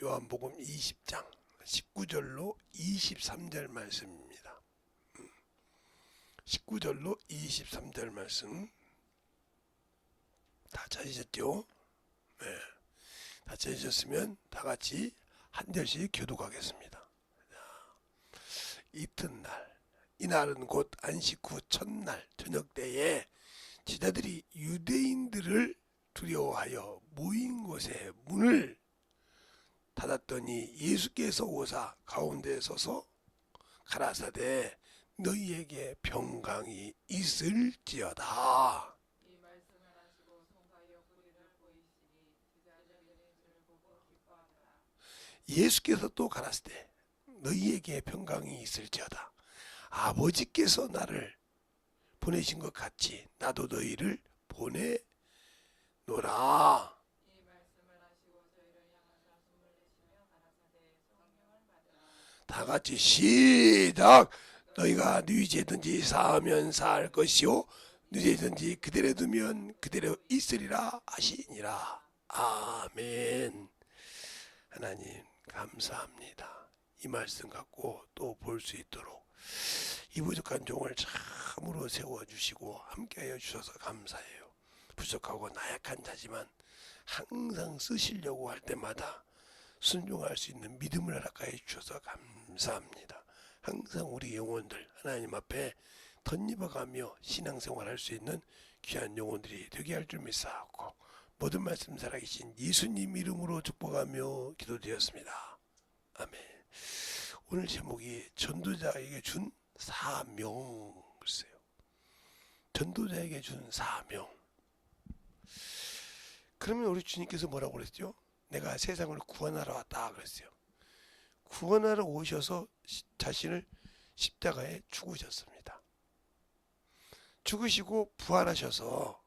요한복음 20장 19절로 23절 말씀입니다. 19절로 23절 말씀 다 찾으셨죠? 네. 다 찾으셨으면 다 같이 한 절씩 교독하겠습니다. 이튿날, 이날은 곧 안식 후 첫날 저녁 때에 제자들이 유대인들을 두려워하여 모인 곳에 문을 닫았더니 예수께서 오사 가운데 서서 가라사대 너희에게 평강이 있을지어다. 이 말씀을 하시고 손과 옆구리를 보이시니 제자들이 주를 보고 기뻐하더라. 예수께서 또 가라사대 너희에게 평강이 있을지어다. 아버지께서 나를 보내신 것 같이 나도 너희를 보내노라. 이 말씀을 하시고 저희를 향하사 숨을 내쉬며 가라사대 성령을 받으라. 다 같이 시작. 너희가 네 죄든지 사하면 사할 것이요 네 죄든지 그대로 두면 그대로 있으리라 하시니라. 아멘. 하나님 감사합니다. 이 말씀 갖고 또 볼 수 있도록 이 부족한 종을 참으로 세워주시고 함께하여 주셔서 감사해요. 부족하고 나약한 자지만 항상 쓰시려고 할 때마다 순종할 수 있는 믿음을 허락하여 주셔서 감사합니다. 항상 우리 영혼들 하나님 앞에 덧입어가며 신앙생활할 수 있는 귀한 영혼들이 되게 할 줄 믿사옵고 모든 말씀 살아계신 예수님 이름으로 축복하며 기도드렸습니다. 아멘. 오늘 제목이 전도자에게 준 사명. 글쎄요. 전도자에게 준 사명. 그러면 우리 주님께서 뭐라고 그랬죠? 내가 세상을 구원하러 왔다 그랬어요. 구원하러 오셔서 자신을 십자가에 죽으셨습니다. 죽으시고 부활하셔서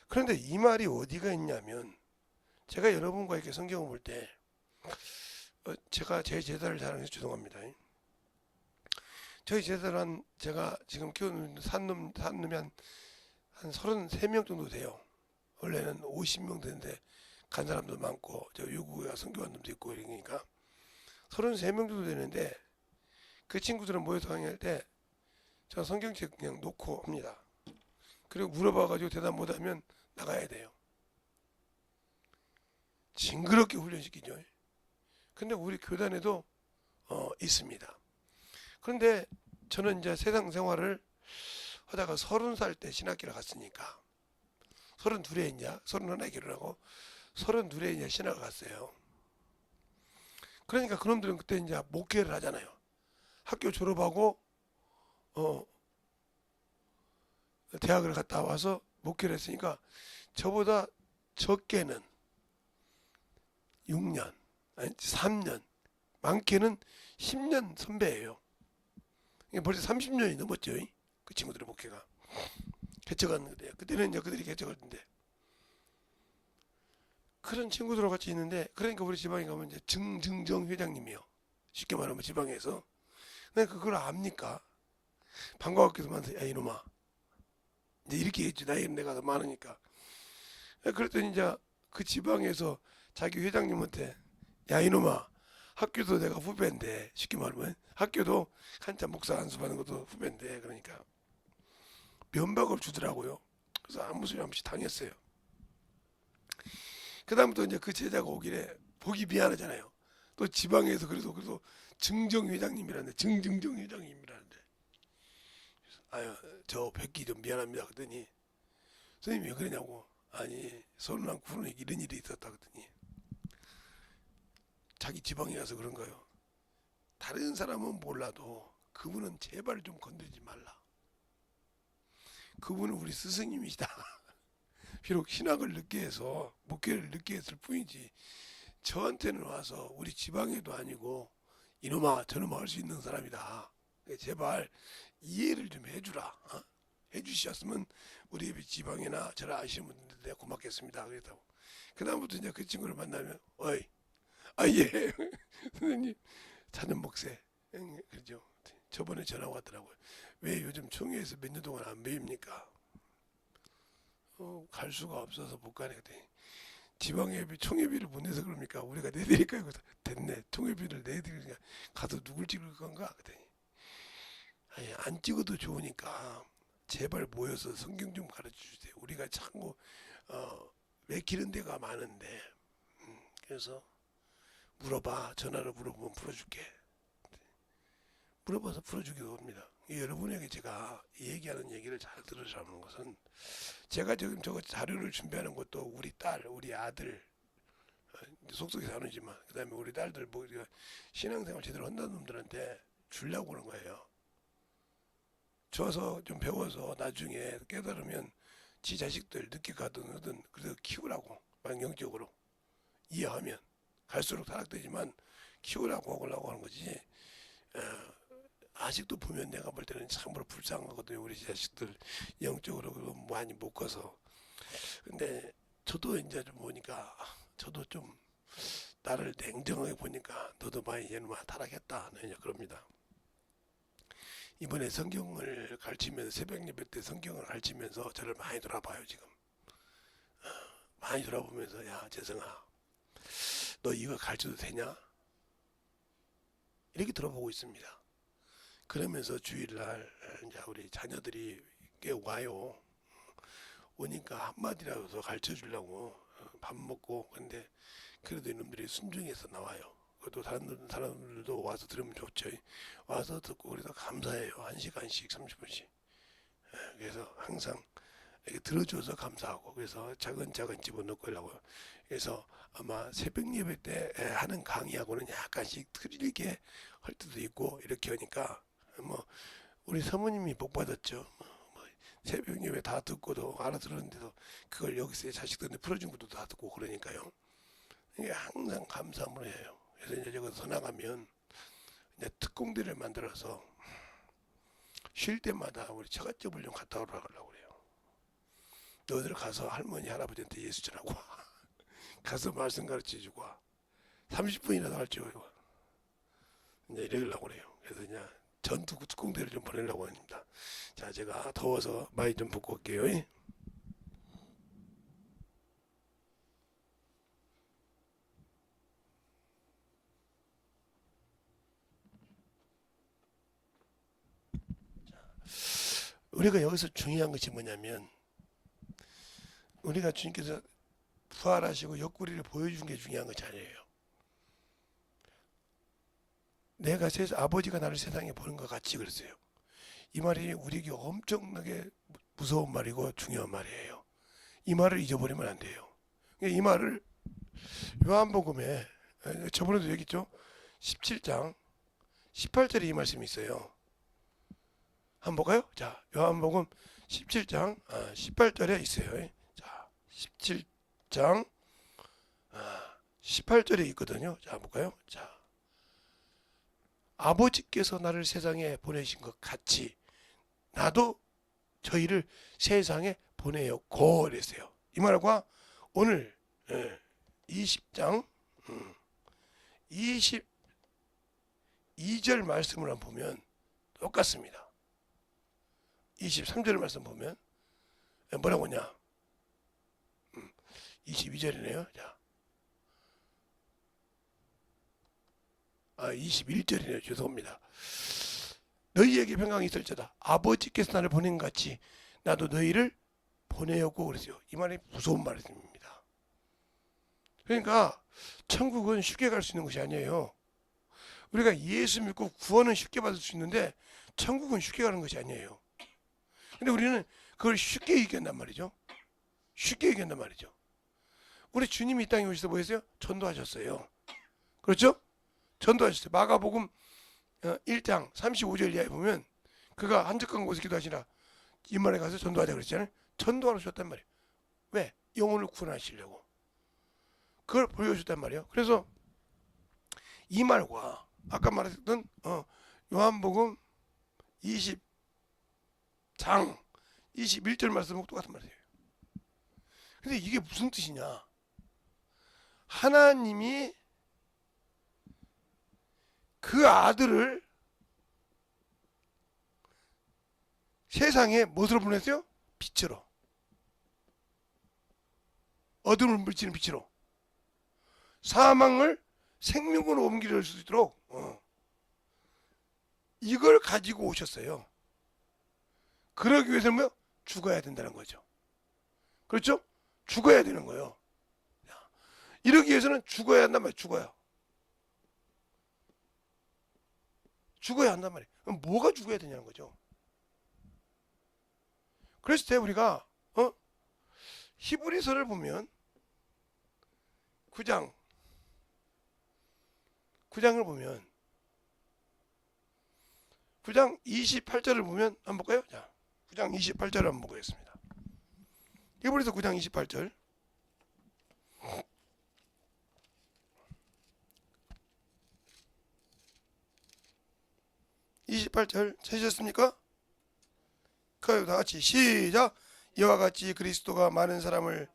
그런데 이 말이 어디가 있냐면 제가 여러분과 이렇게 성경을 볼 때 제가 제 제자를 자랑해서 죄송합니다. 저희 제자는 제가 지금 키우는 산놈이 한 33명 정도 돼요. 원래는 50명 되는데 간 사람도 많고 저 외국에 성교한 놈도 있고 이러니까 33명 정도 되는데 그 친구들은 모여서 강의할 때 제가 성경책 그냥 놓고 합니다. 그리고 물어봐가지고 대답 못하면 나가야 돼요. 징그럽게 훈련시키죠. 근데 우리 교단에도 있습니다. 그런데 저는 이제 세상 생활을 하다가 30살 때 신학기를 갔으니까 32에 이제 31에 결혼하고 32에 이제 신학을 갔어요. 그러니까 그놈들은 그때 이제 목회를 하잖아요. 학교 졸업하고 대학을 갔다 와서 목회를 했으니까 저보다 적게는 6년, 아니 3년, 많게는 10년 선배예요. 벌써 30년이 넘었죠. 그 친구들의 목회가. 개척하는 그때요. 그때는 이제 그들이 개척할 텐데. 그런 친구들하고 같이 있는데, 그러니까 우리 지방에 가면 이제 증정 회장님이요. 쉽게 말하면 지방에서. 근데 그걸 압니까? 방과학교에서 야 이놈아. 이제 이렇게 했지. 나이는 내가 더 많으니까. 그랬더니 이제 그 지방에서 자기 회장님한테 야 이놈아. 학교도 내가 후배인데 쉽게 말하면 학교도 한참 목사 안수받는 것도 후배인데 그러니까 면박을 주더라고요. 그래서 아무 소리 없이 당했어요. 그 다음부터 이제 그 제자가 오길래 보기 미안하잖아요. 또 지방에서 그래도 증정 회장님이라는데 증정 회장님이라는데 아유 저 뵙기 좀 미안합니다. 그랬더니 선생님 왜 그러냐고. 아니 서른한 구로에 이런 일이 있었다 그랬더니 자기 지방에 가서 그런 거예요. 다른 사람은 몰라도 그분은 제발 좀 건드리지 말라. 그분은 우리 스승님이시다. 비록 신학을 늦게 해서 목회를 늦게 했을 뿐이지 저한테는 와서 우리 지방에도 아니고 이놈아 저놈아 할 수 있는 사람이다. 제발 이해를 좀 해주라. 해주셨으면 우리 지방이나 저를 아시는 분들한테 고맙겠습니다. 그랬다고. 그 다음부터 이제 그 친구를 만나면 어이 예 선생님 자는 목세 그죠. 저번에 전화 왔더라고요. 왜 요즘 총회에서 몇 년 동안 안 배웁니까? 갈 수가 없어서 못 가네. 그때 지방예비 총회비를 못 내서 그럽니까? 우리가 내드릴까요? 됐네. 총회비를 내드리니까 가서 누굴 찍을 건가? 그랬더니 아니, 안 찍어도 좋으니까 제발 모여서 성경 좀 가르쳐 주세요. 우리가 참고 맥히는 데가 많은데 그래서 물어봐. 전화로 물어보면 풀어줄게. 물어봐서 풀어주기도 합니다. 여러분에게 제가 얘기하는 얘기를 잘 들으시라는 것은 제가 지금 저거 자료를 준비하는 것도 우리 딸, 우리 아들 속속에 사는지만 그 다음에 우리 딸들 뭐 우리가 신앙생활 제대로 한다는 놈들한테 주려고 그런 거예요. 줘서 좀 배워서 나중에 깨달으면 지 자식들 늦게 가든 하든 그래도 키우라고 영적으로 이해하면 갈수록 타락되지만 키우라고 하려고 하는 거지. 아직도 보면 내가 볼 때는 참으로 불쌍하거든요. 우리 자식들 영적으로 많이 못 커서. 근데 저도 이제 좀 보니까 저도 좀 나를 냉정하게 보니까 너도 많이 얘는 타락했다. 이제 그럽니다. 이번에 성경을 가르치면서 새벽 예배 때 성경을 가르치면서 저를 많이 돌아봐요. 지금 많이 돌아보면서 야 재성아 너 이거 가르쳐도 되냐? 이렇게 들어보고 있습니다. 그러면서 주일날 이제 우리 자녀들이 꽤 와요. 오니까 한마디라도 더 가르쳐 주려고 밥 먹고 근데 그래도 이놈들이 순종해서 나와요. 또 다른 사람들도 와서 들으면 좋죠. 와서 듣고 그래서 감사해요. 1시간씩 30분씩. 그래서 항상 이렇게 들어줘서 감사하고 그래서 차근차근 집어넣고 하려고요. 그래서 아마 새벽 예배 때 하는 강의하고는 약간씩 틀리게 할 때도 있고 이렇게 하니까 뭐 우리 사모님이 복 받았죠. 뭐 새벽 예배 다 듣고도 알아들었는데도 그걸 여기서 자식들한테 풀어준 것도 다 듣고 그러니까요. 이게 항상 감사함을 해요. 그래서 이제 저기서 나가면 이제 특공대를 만들어서 쉴 때마다 우리 처갓집을 좀 갔다 오라고 그래요. 너희들 가서 할머니 할아버지한테 예수 전하고 와. 가서 말씀 가르쳐주고 와. 30분이라도 할지 이거 이제 이러려고 그래요. 그래서 이제 전투 특공대를 좀 보내려고 합니다. 자, 제가 더워서 많이 좀 벗고 올게요. 우리가 여기서 중요한 것이 뭐냐면 우리가 주님께서 부활하시고 옆구리를 보여준 게 중요한 것이 아니에요. 내가 아버지가 나를 세상에 보는 것 같이 그랬어요. 이 말이 우리에게 엄청나게 무서운 말이고 중요한 말이에요. 이 말을 잊어버리면 안 돼요. 이 말을 요한복음에 저번에도 얘기했죠. 17장 18절에 이 말씀이 있어요. 한번 볼까요? 자, 요한복음 17장 18절에 있어요. 자, 17장 18절에 있거든요. 자, 볼까요? 자, 아버지께서 나를 세상에 보내신 것 같이 나도 저희를 세상에 보내요. 그랬어요. 이 말과 오늘 20장 22절 말씀을 한번 보면 똑같습니다. 23절 말씀 보면 뭐라고 하냐? 22절이네요. 자, 21절이네요. 죄송합니다. 너희에게 평강이 있을지어다. 아버지께서 나를 보낸 것 같이 나도 너희를 보내었고 그랬어요. 이 말이 무서운 말입니다. 그러니까 천국은 쉽게 갈 수 있는 것이 아니에요. 우리가 예수 믿고 구원은 쉽게 받을 수 있는데 천국은 쉽게 가는 것이 아니에요. 근데 우리는 그걸 쉽게 얘기한단 말이죠. 쉽게 얘기한단 말이죠. 우리 주님이 이 땅에 오셔서 뭐 했어요? 전도하셨어요. 그렇죠? 전도하셨어요. 마가복음 1장 35절 이하에 보면 그가 한적한 곳에 기도하시라 이 말에 가서 전도하자 그랬잖아요. 전도하러 주셨단 말이에요. 왜? 영혼을 구원하시려고. 그걸 보여줬단 말이에요. 그래서 이 말과 아까 말했던 요한복음 20장 21절 말씀하고 똑같은 말이에요. 근데 이게 무슨 뜻이냐? 하나님이 그 아들을 세상에 무엇으로 보냈어요? 빛으로. 어둠을 물리치는 빛으로 사망을 생명으로 옮길 수 있도록 이걸 가지고 오셨어요. 그러기 위해서는 뭐? 죽어야 된다는 거죠. 그렇죠? 죽어야 되는 거예요. 이러기 위해서는 죽어야 한단 말이에요. 죽어야 한단 말이에요. 그럼 뭐가 죽어야 되냐는 거죠. 그랬을 때 우리가 히브리서를 보면 9장을 보면 9장 28절을 보면 한번 볼까요? 자, 9장 28절을 한번 보겠습니다. 히브리서 9장 28절. 찾으셨습니까? 다 같이 시작. 이와 같이 그리스도가 많은 사람을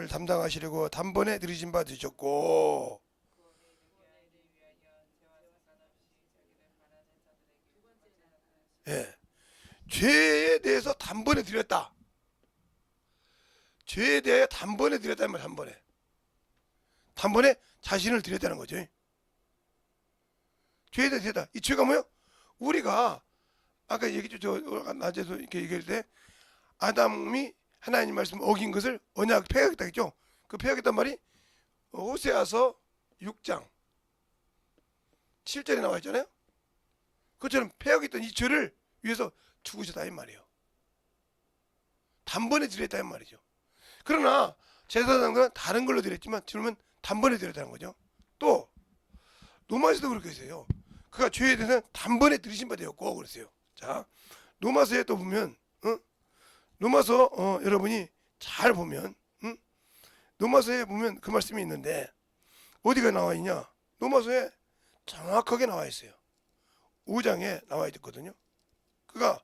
담당하시려고 단번에 들이신 바 되셨고, 예, 죄에 대해서 단번에 드렸다. 죄에 대해 단번에 드렸다는 말. 단번에 자신을 드렸다는 거죠. 죄에 대해 드렸다. 이 죄가 뭐예요? 우리가 아까 얘기했죠. 저 낮에도 이렇게 얘기할 때 아담이 하나님 말씀 어긴 것을 언약 폐하겠다 했죠. 그 폐하겠단 말이 호세아서 6장 7절에 나와 있잖아요. 그처럼 폐하겠던 이 죄를 위해서 죽으셨다 이 말이에요. 단번에 드렸다 이 말이죠. 그러나 제사장은 건 다른 걸로 드렸지만 지금은 단번에 드렸다는 거죠. 또 로마서도 그렇게 했어요. 그가 죄에 대해서는 단번에 들이신 바 되었고 그랬어요. 자, 로마서에 또 보면 로마서 여러분이 잘 보면 로마서에 보면 그 말씀이 있는데 어디가 나와 있냐? 로마서에 정확하게 나와 있어요. 5장에 나와 있거든요. 그가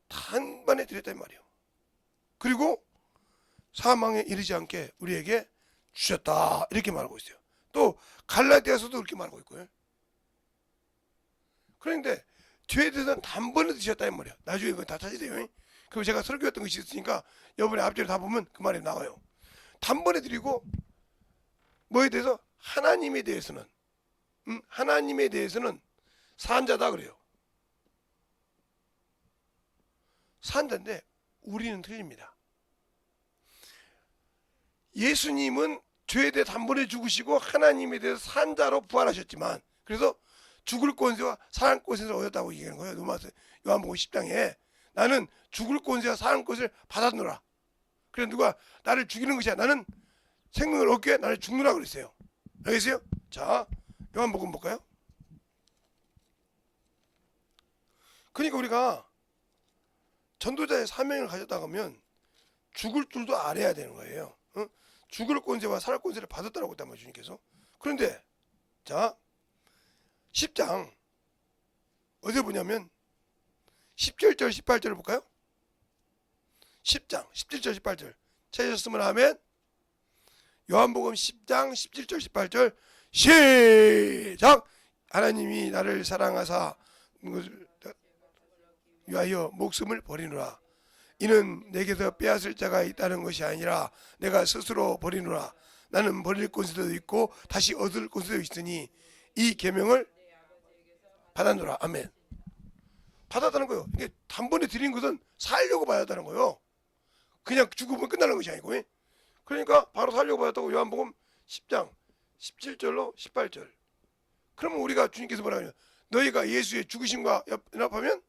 단번에 드렸단 말이에요. 그리고 사망에 이르지 않게 우리에게 주셨다 이렇게 말하고 있어요. 또 갈라디아서도 그렇게 말하고 있고요. 그런데 죄에 대해서는 단번에 드셨다 이 말이야. 나중에 그거 다 찾으세요. 그리고 제가 설교했던 것이 있으니까 여러분의 앞뒤를 다 보면 그 말이 나와요. 단번에 드리고 뭐에 대해서? 하나님에 대해서는 산자다 그래요. 산자인데 우리는 틀립니다. 예수님은 죄에 대해 단번에 죽으시고 하나님에 대해서 산자로 부활하셨지만 그래서 죽을 권세와 사는 권세를 얻었다고 얘기하는 거예요. 로마서 요한복음 10장에 나는 죽을 권세와 사는 것을 받았노라. 그래서 누가 나를 죽이는 것이야. 나는 생명을 얻기 위해 나를 죽노라 그랬어요. 알겠어요? 자, 요한복음 볼까요? 그러니까 우리가 전도자의 사명을 가졌다 하면 죽을 줄도 알아야 되는 거예요. 죽을 권세와 살 권세를 받았다라고 했단 말이에요. 주님께서. 그런데 자 10장 어디에 보냐면 17절 18절을 볼까요? 10장 17절 18절 찾으셨으면 하면 요한복음 10장 17절 18절 시작. 하나님이 나를 사랑하사 위하여 목숨을 버리노라. 이는 내게서 빼앗을 자가 있다는 것이 아니라 내가 스스로 버리노라. 나는 버릴 권세도 있고 다시 얻을 권세도 있으니 이 계명을 받았노라. 아멘. 받았다는 거예요. 이게 단번에 드린 것은 살려고 받았다는 거예요. 그냥 죽으면 끝나는 것이 아니고. 그러니까 바로 살려고 받았다고 요한복음 10장 17절로 18절. 그러면 우리가 주님께서 뭐라 하냐? 너희가 예수의 죽으심과 연합하면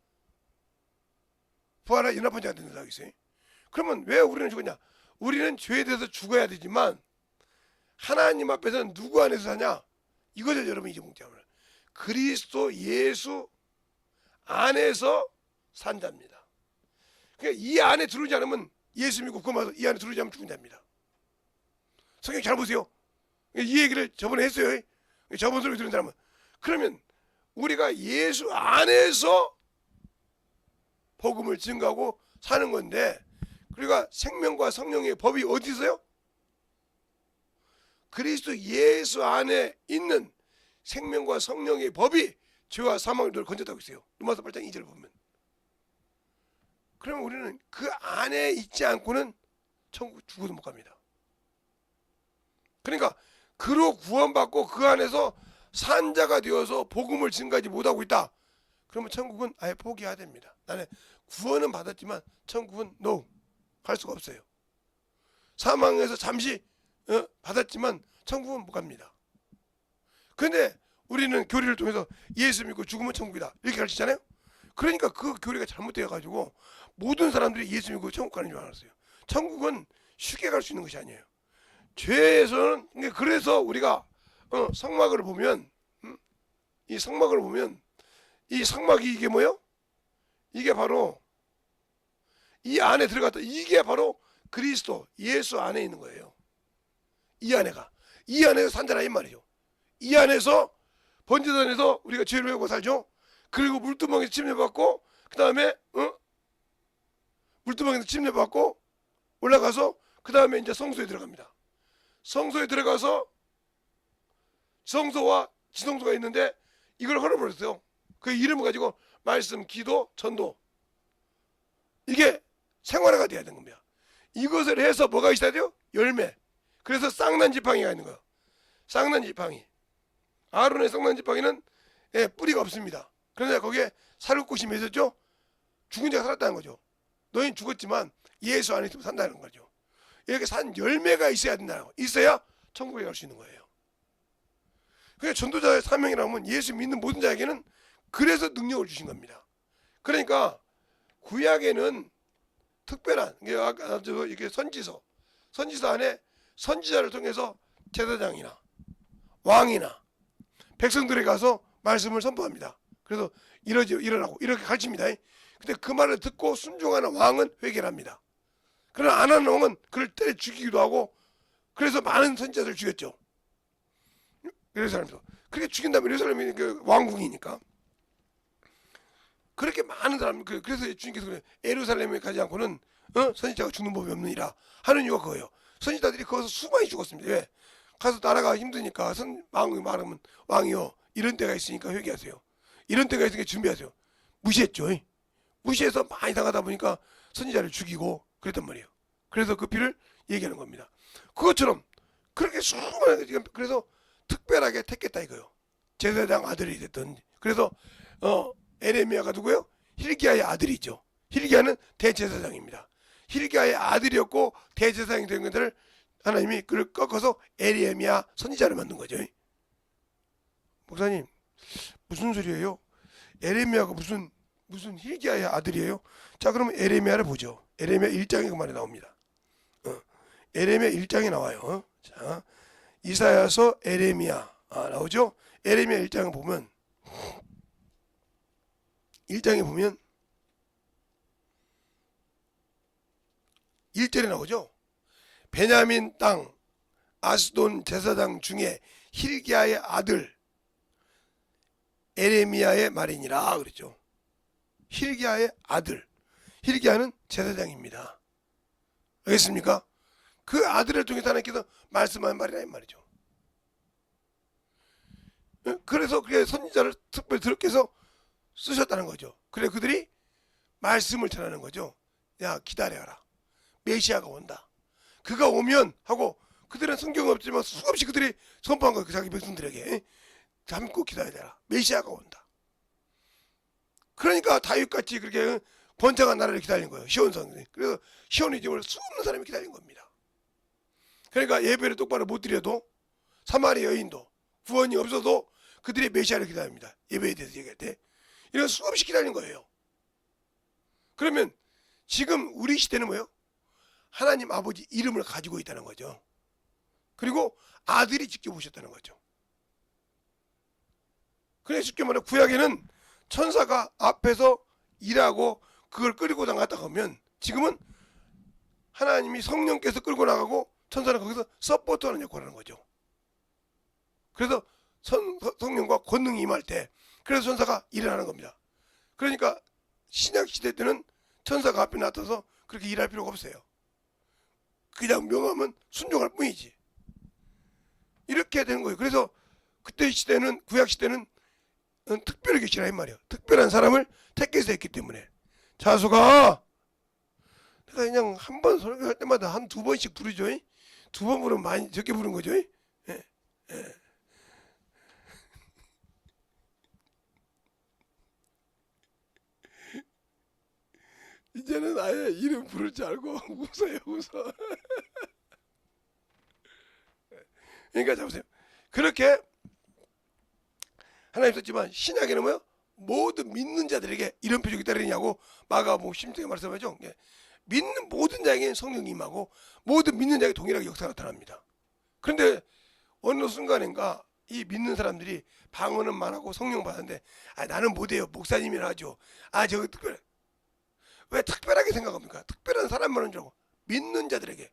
부활에 연합한 자가 된다고 했어요. 그러면 왜 우리는 죽었냐? 우리는 죄에 대해서 죽어야 되지만 하나님 앞에서는 누구 안에서 사냐? 이거죠 여러분. 이게 문제입니다. 그리스도 예수 안에서 산 자입니다. 그러니까 이 안에 들어오지 않으면 예수 믿고 그만 이 안에 들어오지 않으면 죽은 자입니다. 성경 잘 보세요. 이 얘기를 저번에 했어요. 저번 소리 들은 사람은. 그러면 우리가 예수 안에서 복음을 증거하고 사는 건데 그러니까 생명과 성령의 법이 어디 있어요? 그리스도 예수 안에 있는 생명과 성령의 법이 죄와 사망을 늘 건졌다고 있어요. 로마서 8장 2절 보면. 그러면 우리는 그 안에 있지 않고는 천국 죽어도 못 갑니다. 그러니까 그로 구원받고 그 안에서 산자가 되어서 복음을 증가하지 못하고 있다. 그러면 천국은 아예 포기해야 됩니다. 나는 구원은 받았지만 천국은 no, 갈 수가 없어요. 사망에서 잠시 받았지만 천국은 못 갑니다. 그런데 우리는 교리를 통해서 예수 믿고 죽으면 천국이다 이렇게 가르치잖아요. 그러니까 그 교리가 잘못되어가지고 모든 사람들이 예수 믿고 천국 가는 줄 알았어요. 천국은 쉽게 갈 수 있는 것이 아니에요. 죄에서는 그래서 우리가 성막을 보면 이 성막을 보면 이 성막이 이게 뭐예요? 이게 바로 이 안에 들어갔다. 이게 바로 그리스도 예수 안에 있는 거예요. 이 안에서 산자라 이 말이죠. 이 안에서 번제단에서 우리가 죄를 회고 살죠. 그리고 물두멍에서 침례받고 그 다음에 물두멍에서 침례받고 올라가서 그 다음에 이제 성소에 들어갑니다. 성소에 들어가서 성소와 지성소가 있는데 이걸 헐어버렸어요. 그 이름을 가지고 말씀, 기도, 전도 이게 생활화가 돼야 되는 겁니다. 이것을 해서 뭐가 있어야 돼요? 열매. 그래서 쌍난지팡이가 있는 거예요. 쌍난지팡이. 아론의 쌍난지팡이는 뿌리가 없습니다. 그런데 거기에 살구꽃이 맺었죠. 죽은 자가 살았다는 거죠. 너희는 죽었지만 예수 안에 있으면 산다는 거죠. 이렇게 산 열매가 있어야 된다는 거. 있어야 천국에 갈 수 있는 거예요. 그러니까 전도자의 사명이라면 예수 믿는 모든 자에게는 그래서 능력을 주신 겁니다. 그러니까 구약에는 특별한 아까 이게 선지서 안에 선지자를 통해서 제사장이나 왕이나 백성들에 가서 말씀을 선포합니다. 그래서 일어나고 이렇게 가르칩니다. 근데 그 말을 듣고 순종하는 왕은 회개를 합니다. 그러나 안 하는 왕은 그를 때려 죽이기도 하고 그래서 많은 선지자들을 죽였죠. 예루살렘에서 그렇게 죽인 다음에 예루살렘이 그 왕궁이니까 그렇게 많은 사람 그래서 주님께서 그래 예루살렘에 가지 않고는 선지자가 죽는 법이 없느니라 하는 이유가 그거예요. 선지자들이 거기서 수많이 죽었습니다. 왜? 가서 나라가 힘드니까 왕이 말하면 왕이요 이런 때가 있으니까 회개하세요. 이런 때가 있으니까 준비하세요. 무시했죠. 무시해서 많이 당하다 보니까 선지자를 죽이고 그랬단 말이에요. 그래서 그 피를 얘기하는 겁니다. 그것처럼 그렇게 수많은 그래서 특별하게 택했다 이거요. 제사장 아들이 됐던. 그래서 에레미야가 누구예요? hil기야의 아들이죠. hil기야는 대제사장입니다. hil기야의 아들이었고 대제사장이 된 것들을 하나님이 그를 꺾어서 에레미야 선지자를 만든 거죠. 목사님 무슨 소리예요? 에레미야가 무슨 hil기야의 아들이에요? 자 그러면 에레미야를 보죠. 에레미야 1장에 그 말이 나옵니다. 에레미야 1장에 나와요. 자 이사야서 에레미야 나오죠. 에레미야 1장에 보면 1절에 나오죠. 베냐민 땅 아스돈 제사장 중에 hil기야의 아들 에레미야의 말이니라 그랬죠. hil기야의 아들. hil기야는 제사장입니다. 알겠습니까? 그 아들을 통해서 하나님께서 말씀한 말이라 이 말이죠. 그래서 그게 선지자를 특별히 그렇게 해서 쓰셨다는 거죠. 그래 그들이 말씀을 전하는 거죠. 야 기다려라. 메시아가 온다. 그가 오면 하고 그들은 성경은 없지만 수없이 그들이 선포한 거예요. 자기 백성들에게. 잠고 기다려야 되라. 메시아가 온다. 그러니까 다윗같이 그렇게 번창한 나라를 기다린 거예요. 시온성이. 그래서 시온의 집을 수없는 사람이 기다린 겁니다. 그러니까 예배를 똑바로 못 드려도 사마리 여인도 구원이 없어도 그들이 메시아를 기다립니다. 예배에 대해서 얘기할 때. 이런 수없이 기다린 거예요. 그러면 지금 우리 시대는 뭐예요? 하나님 아버지 이름을 가지고 있다는 거죠. 그리고 아들이 직접 오셨다는 거죠. 그래서 쉽게 말해 구약에는 천사가 앞에서 일하고 그걸 끌고 나갔다 가면 지금은 하나님이 성령께서 끌고 나가고 천사는 거기서 서포트하는 역할을 하는 거죠. 그래서 성령과 권능이 임할 때 그래서 천사가 일어나는 겁니다. 그러니까 신약 시대 때는 천사가 앞에 나타나서 그렇게 일할 필요가 없어요. 그냥 명하면 순종할 뿐이지. 이렇게 되는 거예요. 그래서 그때 시대는 구약 시대는 특별히 계시라 이 말이에요. 특별한 사람을 택해서 했기 때문에. 자수가 내가 그냥 한 번 설교할 때마다 한 두 번씩 부르죠. 두 번 부르면 많이 적게 부른 거죠. 예? 예. 이제는 아예 이름 부를 줄 알고 웃어요, 웃어. 그러니까 자 보세요. 그렇게 하나님 썼지만 신약에는 뭐요? 모든 믿는 자들에게 이런 표적이 따르냐고 마가복음 16장에 말씀하죠. 예. 믿는 모든 자에게 성령이 임하고 모든 믿는 자에게 동일하게 역사가 나타납니다. 그런데 어느 순간인가 이 믿는 사람들이 방언은 말하고 성령 받았는데 나는 못해요. 목사님이라 하죠. 저거 특별해. 왜 특별하게 생각합니까? 특별한 사람만 하는 줄 알고 믿는 자들에게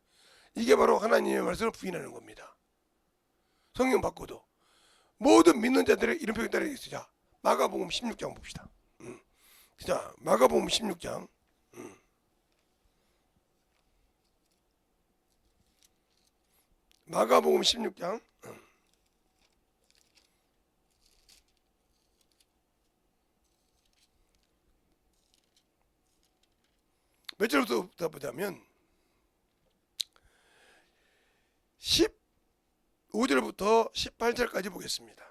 이게 바로 하나님의 말씀을 부인하는 겁니다. 성령 받고도 모든 믿는 자들의 이런 표현이 따르겠어요. 자, 마가복음 16장 봅시다. 자, 마가복음 16장. 마가복음 16장. 몇 절부터 보자면 15절부터 18절까지 보겠습니다.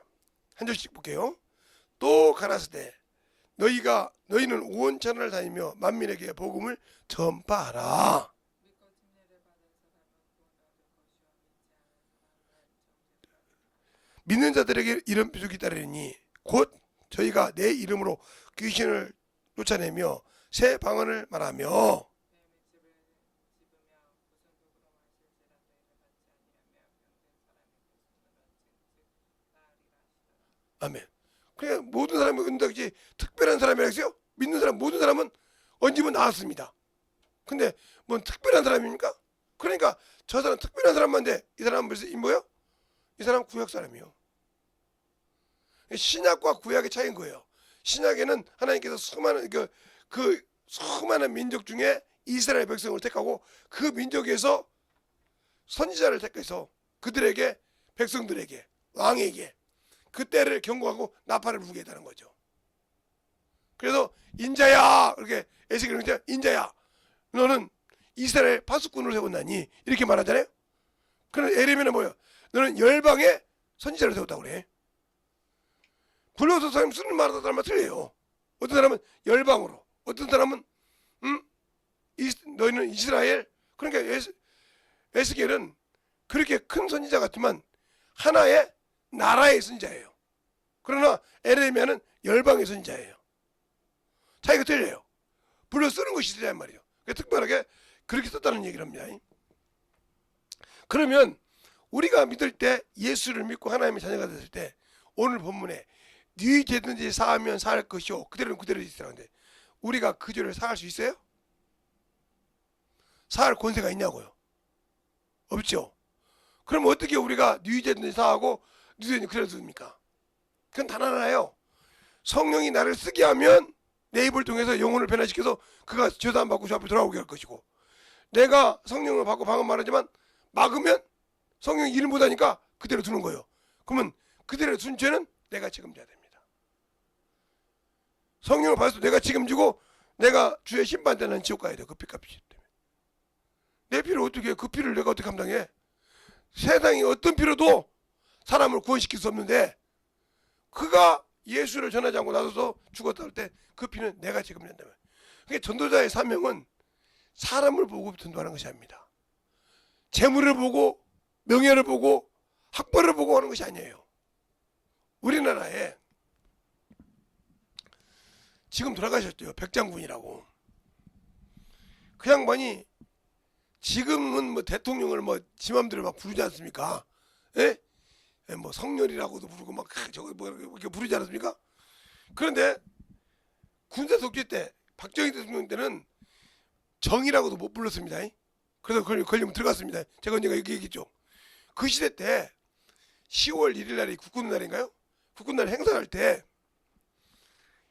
한 절씩 볼게요. 또 가라사대 너희는 온 천하를 다니며 만민에게 복음을 전파하라. 믿고 침례를 받은 사람은 구원받을 것이요 믿지 않은 사람은 정죄를 받으리라. 믿는 자들에게 이런 표적이 따르니 곧 저희가 내 이름으로 귀신을 쫓아내며 새 방언을 말하며 내 밑집을 집으며 무슨 도구로 마실지라도 이를 받지 아니하며 병든 사람이 그 손으로 즉 나으리라 하시더라. 아멘. 그냥 모든 사람이 은덕이지 특별한 사람이라 했어요. 믿는 사람 모든 사람은 얹으면 나았습니다. 근데 뭔 특별한 사람입니까? 그러니까 저 사람 특별한 사람만데 이 사람은 벌써 뭐요? 이 사람 구약 사람이요. 신약과 구약의 차이인 거예요. 신약에는 하나님께서 수많은 그 수많은 민족 중에 이스라엘 백성을 택하고 그 민족에서 선지자를 택해서 그들에게 백성들에게 왕에게 그 때를 경고하고 나팔을 불게 했다는 거죠. 그래서 인자야 이렇게 에스겔은 인자야 너는 이스라엘 파수꾼을 세웠나니 이렇게 말하잖아요. 그런 에레미야는 뭐예요? 너는 열방의 선지자를 세웠다고 그래. 불러서 사람 쓰는 말하는 사람은 틀려요. 어떤 사람은 열방으로, 어떤 사람은 너희는 이스라엘. 그러니까 에스겔은 그렇게 큰 선지자 같지만 하나의 나라의 선지자예요. 그러나 에레미야는 열방의 선지자예요. 차이가 틀려요. 불러 쓰는 것이 틀리단 말이에요. 특별하게 그렇게 썼다는 얘기를 합니다. 그러면 우리가 믿을 때 예수를 믿고 하나님의 자녀가 됐을 때 오늘 본문에 네 죄든지 사하면 사할 것이요 그대로는 그대로 있으라는데 우리가 그 죄를 사할 수 있어요? 사할 권세가 있냐고요? 없죠. 그럼 어떻게 우리가 네 죄든지 사하고 네 죄든지 그대로 둡니까? 그건 단 하나예요. 성령이 나를 쓰게 하면 내 입을 통해서 영혼을 변화시켜서 그가 죄도 안 받고 주 앞에 돌아오게 할 것이고 내가 성령을 받고 방금 말하지만 막으면 성령이 일을 못하니까 그대로 두는 거예요. 그러면 그대로 둔 죄는 내가 책임져야 됩니다. 성령을 받아서 내가 책임지고 내가 주의 심판 때는 지옥 가야 돼요. 그 피값이 때문에. 내 피를 어떻게 그 피를 내가 어떻게 감당해? 세상이 어떤 피로도 사람을 구원시킬 수 없는데 그가 예수를 전하지 않고 나서서 죽었다 할 때 그 피는 내가 책임진다면. 그러니까 전도자의 사명은 사람을 보고 전도하는 것이 아닙니다. 재물을 보고 명예를 보고 학벌을 보고 하는 것이 아니에요. 우리나라에 지금 돌아가셨죠. 백장군이라고. 그 양반이 지금은 뭐 대통령을 뭐 지 맘대로 막 부르지 않습니까? 예? 뭐 성렬이라고도 부르고 막 저거 뭐 이렇게 부르지 않았습니까? 그런데 군사 독재 때 박정희 대통령 때는 정이라고도 못 불렀습니다. 그래서 걸리면 들어갔습니다. 제가 언젠가 얘기했죠. 그 시대 때 10월 1일 날이 국군날인가요? 국군날 행사할 때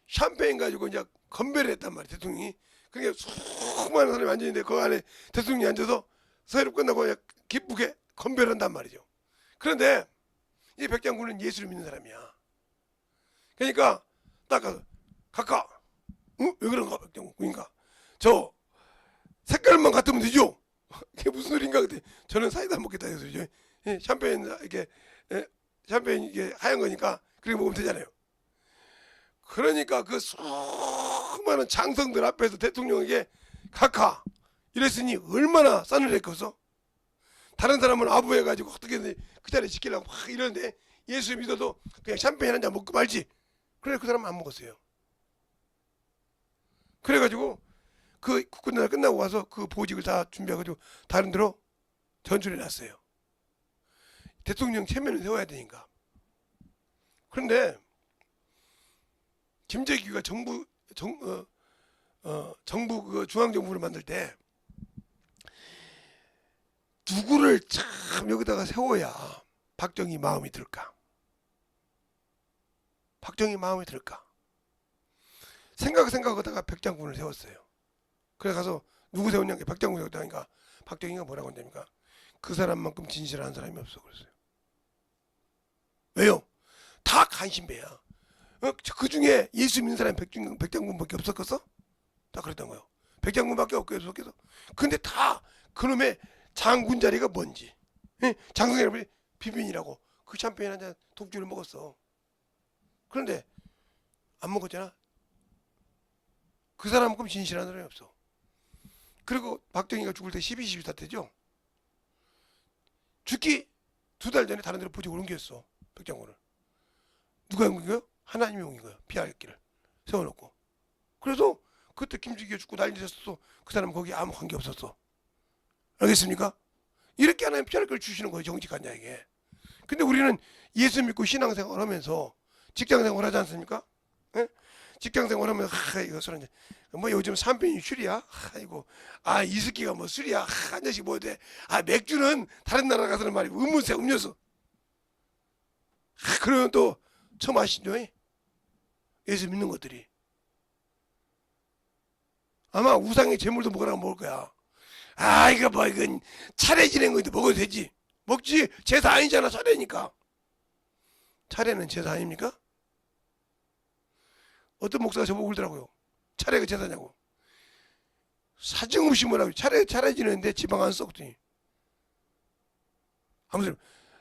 샴페인 가지고 이제 건배를 했단 말이에요. 대통령이. 그게 수많은 사람이 앉아있는데 그 안에 대통령이 앉아서 서해를 끝나고 기쁘게 건배를 한단 말이죠. 그런데 이 백장군은 예수를 믿는 사람이야. 그러니까 딱 가서 각하 왜 그런가 백장군인가 저 색깔만 같으면 되죠. 그게 무슨 소린가 그때 저는 사이다 안 먹겠다 해서 예, 샴페인 이렇게 예, 샴페인 이게 하얀 거니까 그렇게 먹으면 되잖아요. 그러니까 그 수많은 장성들 앞에서 대통령에게 각하 이랬으니 얼마나 싸늘했겠어. 다른 사람은 아부해가지고 어떻게든 그 자리에 지키려고 막 이러는데 예수 믿어도 그냥 샴페인 한 잔 먹고 말지. 그래 그 사람은 안 먹었어요. 그래가지고 그 국군날 끝나고 와서 그 보직을 다 준비해가지고 다른 데로 전출해 놨어요. 대통령 체면을 세워야 되니까. 그런데 김재규가 정부 그 중앙정부를 만들 때 누구를 참 여기다가 세워야 박정희 마음이 들까? 박정희 마음이 들까? 생각하다가 백장군을 세웠어요. 그래 가서 누구 세웠냐니까 백장군 세웠다니까 박정희가 뭐라고 한답니까? 그 사람만큼 진실한 사람이 없어 그랬어요. 왜요? 다 간신배야. 그 중에 예수 믿는 사람이 백장군밖에 없었겠어? 다 그랬던 거예요. 백장군밖에 없겠어. 근데 다 그놈의 장군 자리가 뭔지, 장군 여러분이 비빈이라고 그 샴페인 한 잔 독주를 먹었어. 그런데 안 먹었잖아. 그 사람만큼 진실한 사람이 없어. 그리고 박정희가 죽을 때 12.12 사태죠. 죽기 2달 전에 다른 데로 보직을 옮겼어. 백장군을. 누가 옮긴 거예요? 하나님이 옮긴 거예요. 피할 길을 세워놓고. 그래서 그때 김주기가 죽고 난리 났었어. 그 사람 거기 아무 관계 없었어. 알겠습니까? 이렇게 하나님 피할 길을 주시는 거예요. 정직한 자에게. 근데 우리는 예수 믿고 신앙생활 하면서 직장생활 하지 않습니까? 예? 직장생활 하면서 이거 술은 뭐 요즘 샴페인 술이야? 아이고 이스키가 뭐 술이야? 한 잔씩 뭐 돼? 맥주는 다른 나라 가서는 말이고 음료수. 그러면 또 처음 아시죠? 예수 믿는 것들이 아마 우상의 제물도 먹으라고 먹을 거야. 이거 뭐 이건 차례 지낸 거도 먹어도 되지. 먹지. 제사 아니잖아. 차례니까. 차례는 제사 아닙니까? 어떤 목사가 저보고 그러더라고요. 차례가 제사냐고. 사정없이 뭐라고 차례 지내는데 지방 안 썩더니 아무튼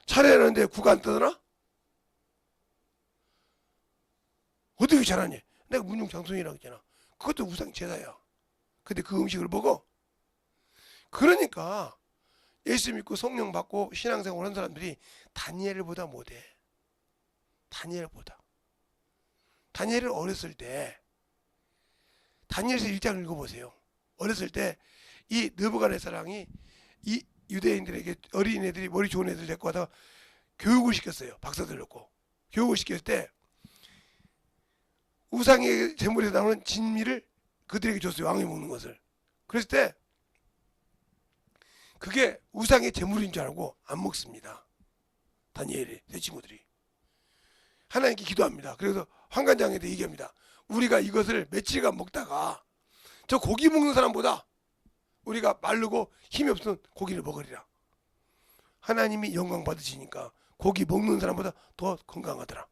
차례하는데 국가 안 떠드나? 어떻게 잘하니? 내가 문중장성이라고 했잖아. 그것도 우상 제사야. 근데 그 음식을 먹어. 그러니까 예수 믿고 성령 받고 신앙생활 하는 사람들이 다니엘보다 못해. 다니엘을 어렸을 때 다니엘서 1장 읽어보세요. 어렸을 때 이 느부갓네살이 이 유대인들에게 어린애들이 머리 좋은 애들 데리고 와서 교육을 시켰어요. 박사들 놓고 교육을 시켰을 때 우상의 제물에서 나오는 진미를 그들에게 줬어요. 왕이 먹는 것을. 그랬을 때 그게 우상의 제물인 줄 알고 안 먹습니다. 다니엘이 내 친구들이 하나님께 기도합니다. 그래서 환관장에도 얘기합니다. 우리가 이것을 며칠간 먹다가 저 고기 먹는 사람보다 우리가 마르고 힘이 없으면 고기를 먹으리라. 하나님이 영광 받으시니까 고기 먹는 사람보다 더 건강하더라.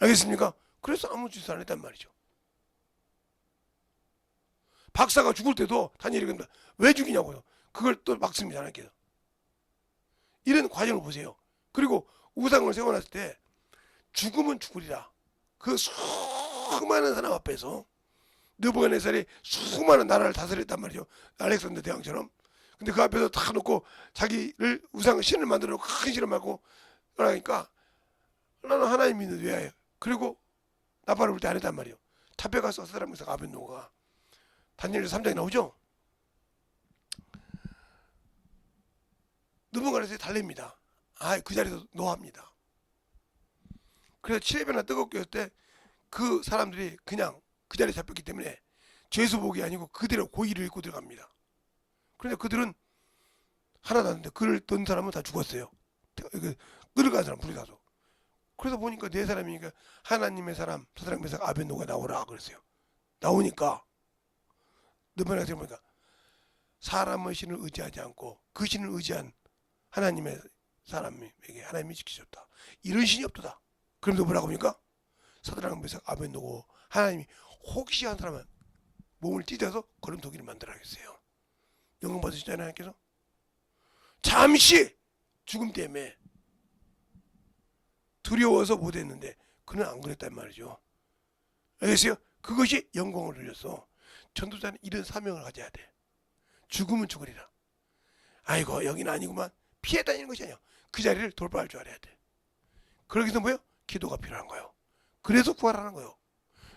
알겠습니까? 그래서 아무 짓을 안 했단 말이죠. 박사가 죽을 때도 다니엘이 그런다. 왜 죽이냐고요. 그걸 또 막습니다. 하나님께서. 이런 과정을 보세요. 그리고 우상을 세워놨을 때 죽으면 죽으리라. 그 수많은 사람 앞에서 느부갓네살이 수많은 나라를 다스렸단 말이죠. 알렉산더 대왕처럼. 근데 그 앞에서 다 놓고 자기를 우상 신을 만들어 놓고 큰 신을 말고 그러니까 나는 하나님 믿는 외야예요. 그리고 나팔을 불 때 안 했단 말이에요. 탑에 가서 사람에서 아벤노가 다니엘 3장에 나오죠. 느부갓네살이 달랩니다. 그 자리에서 노합니다. 그래서 7배나 뜨겁게 했을 때 그 사람들이 그냥 그 자리에 잡혔기 때문에 죄수복이 아니고 그대로 고의를 입고 들어갑니다. 그런데 그들은 하나도 안 되는데 그를 던 사람은 다 죽었어요. 끌어간 사람 불이 나서. 그래서 보니까 네 사람이니까 하나님의 사람 사드락 메삭 아벤노가 나오라 그랬어요. 나오니까 느부갓네살이 보니까 사람의 신을 의지하지 않고 그 신을 의지한 하나님의 사람에게 하나님이 지키셨다. 이런 신이 없도다. 그러면서 뭐라고 합니까? 사드락 메삭 아벤노고 하나님이 혹시 한 사람은 몸을 찢어서 거름토기를 만들어야겠어요. 영광 받으시잖아요. 하나님께서. 잠시 죽음 때문에 두려워서 못했는데 그는 안 그랬단 말이죠. 알겠어요? 그것이 영광을 누렸어. 전도자는 이런 사명을 가져야 돼. 죽으면 죽으리라. 아이고 여기는 아니구만. 피해 다니는 것이 아니야. 그 자리를 돌파할 줄 알아야 돼. 그러기 위해서 뭐요? 기도가 필요한 거예요. 그래서 구하라는 거예요.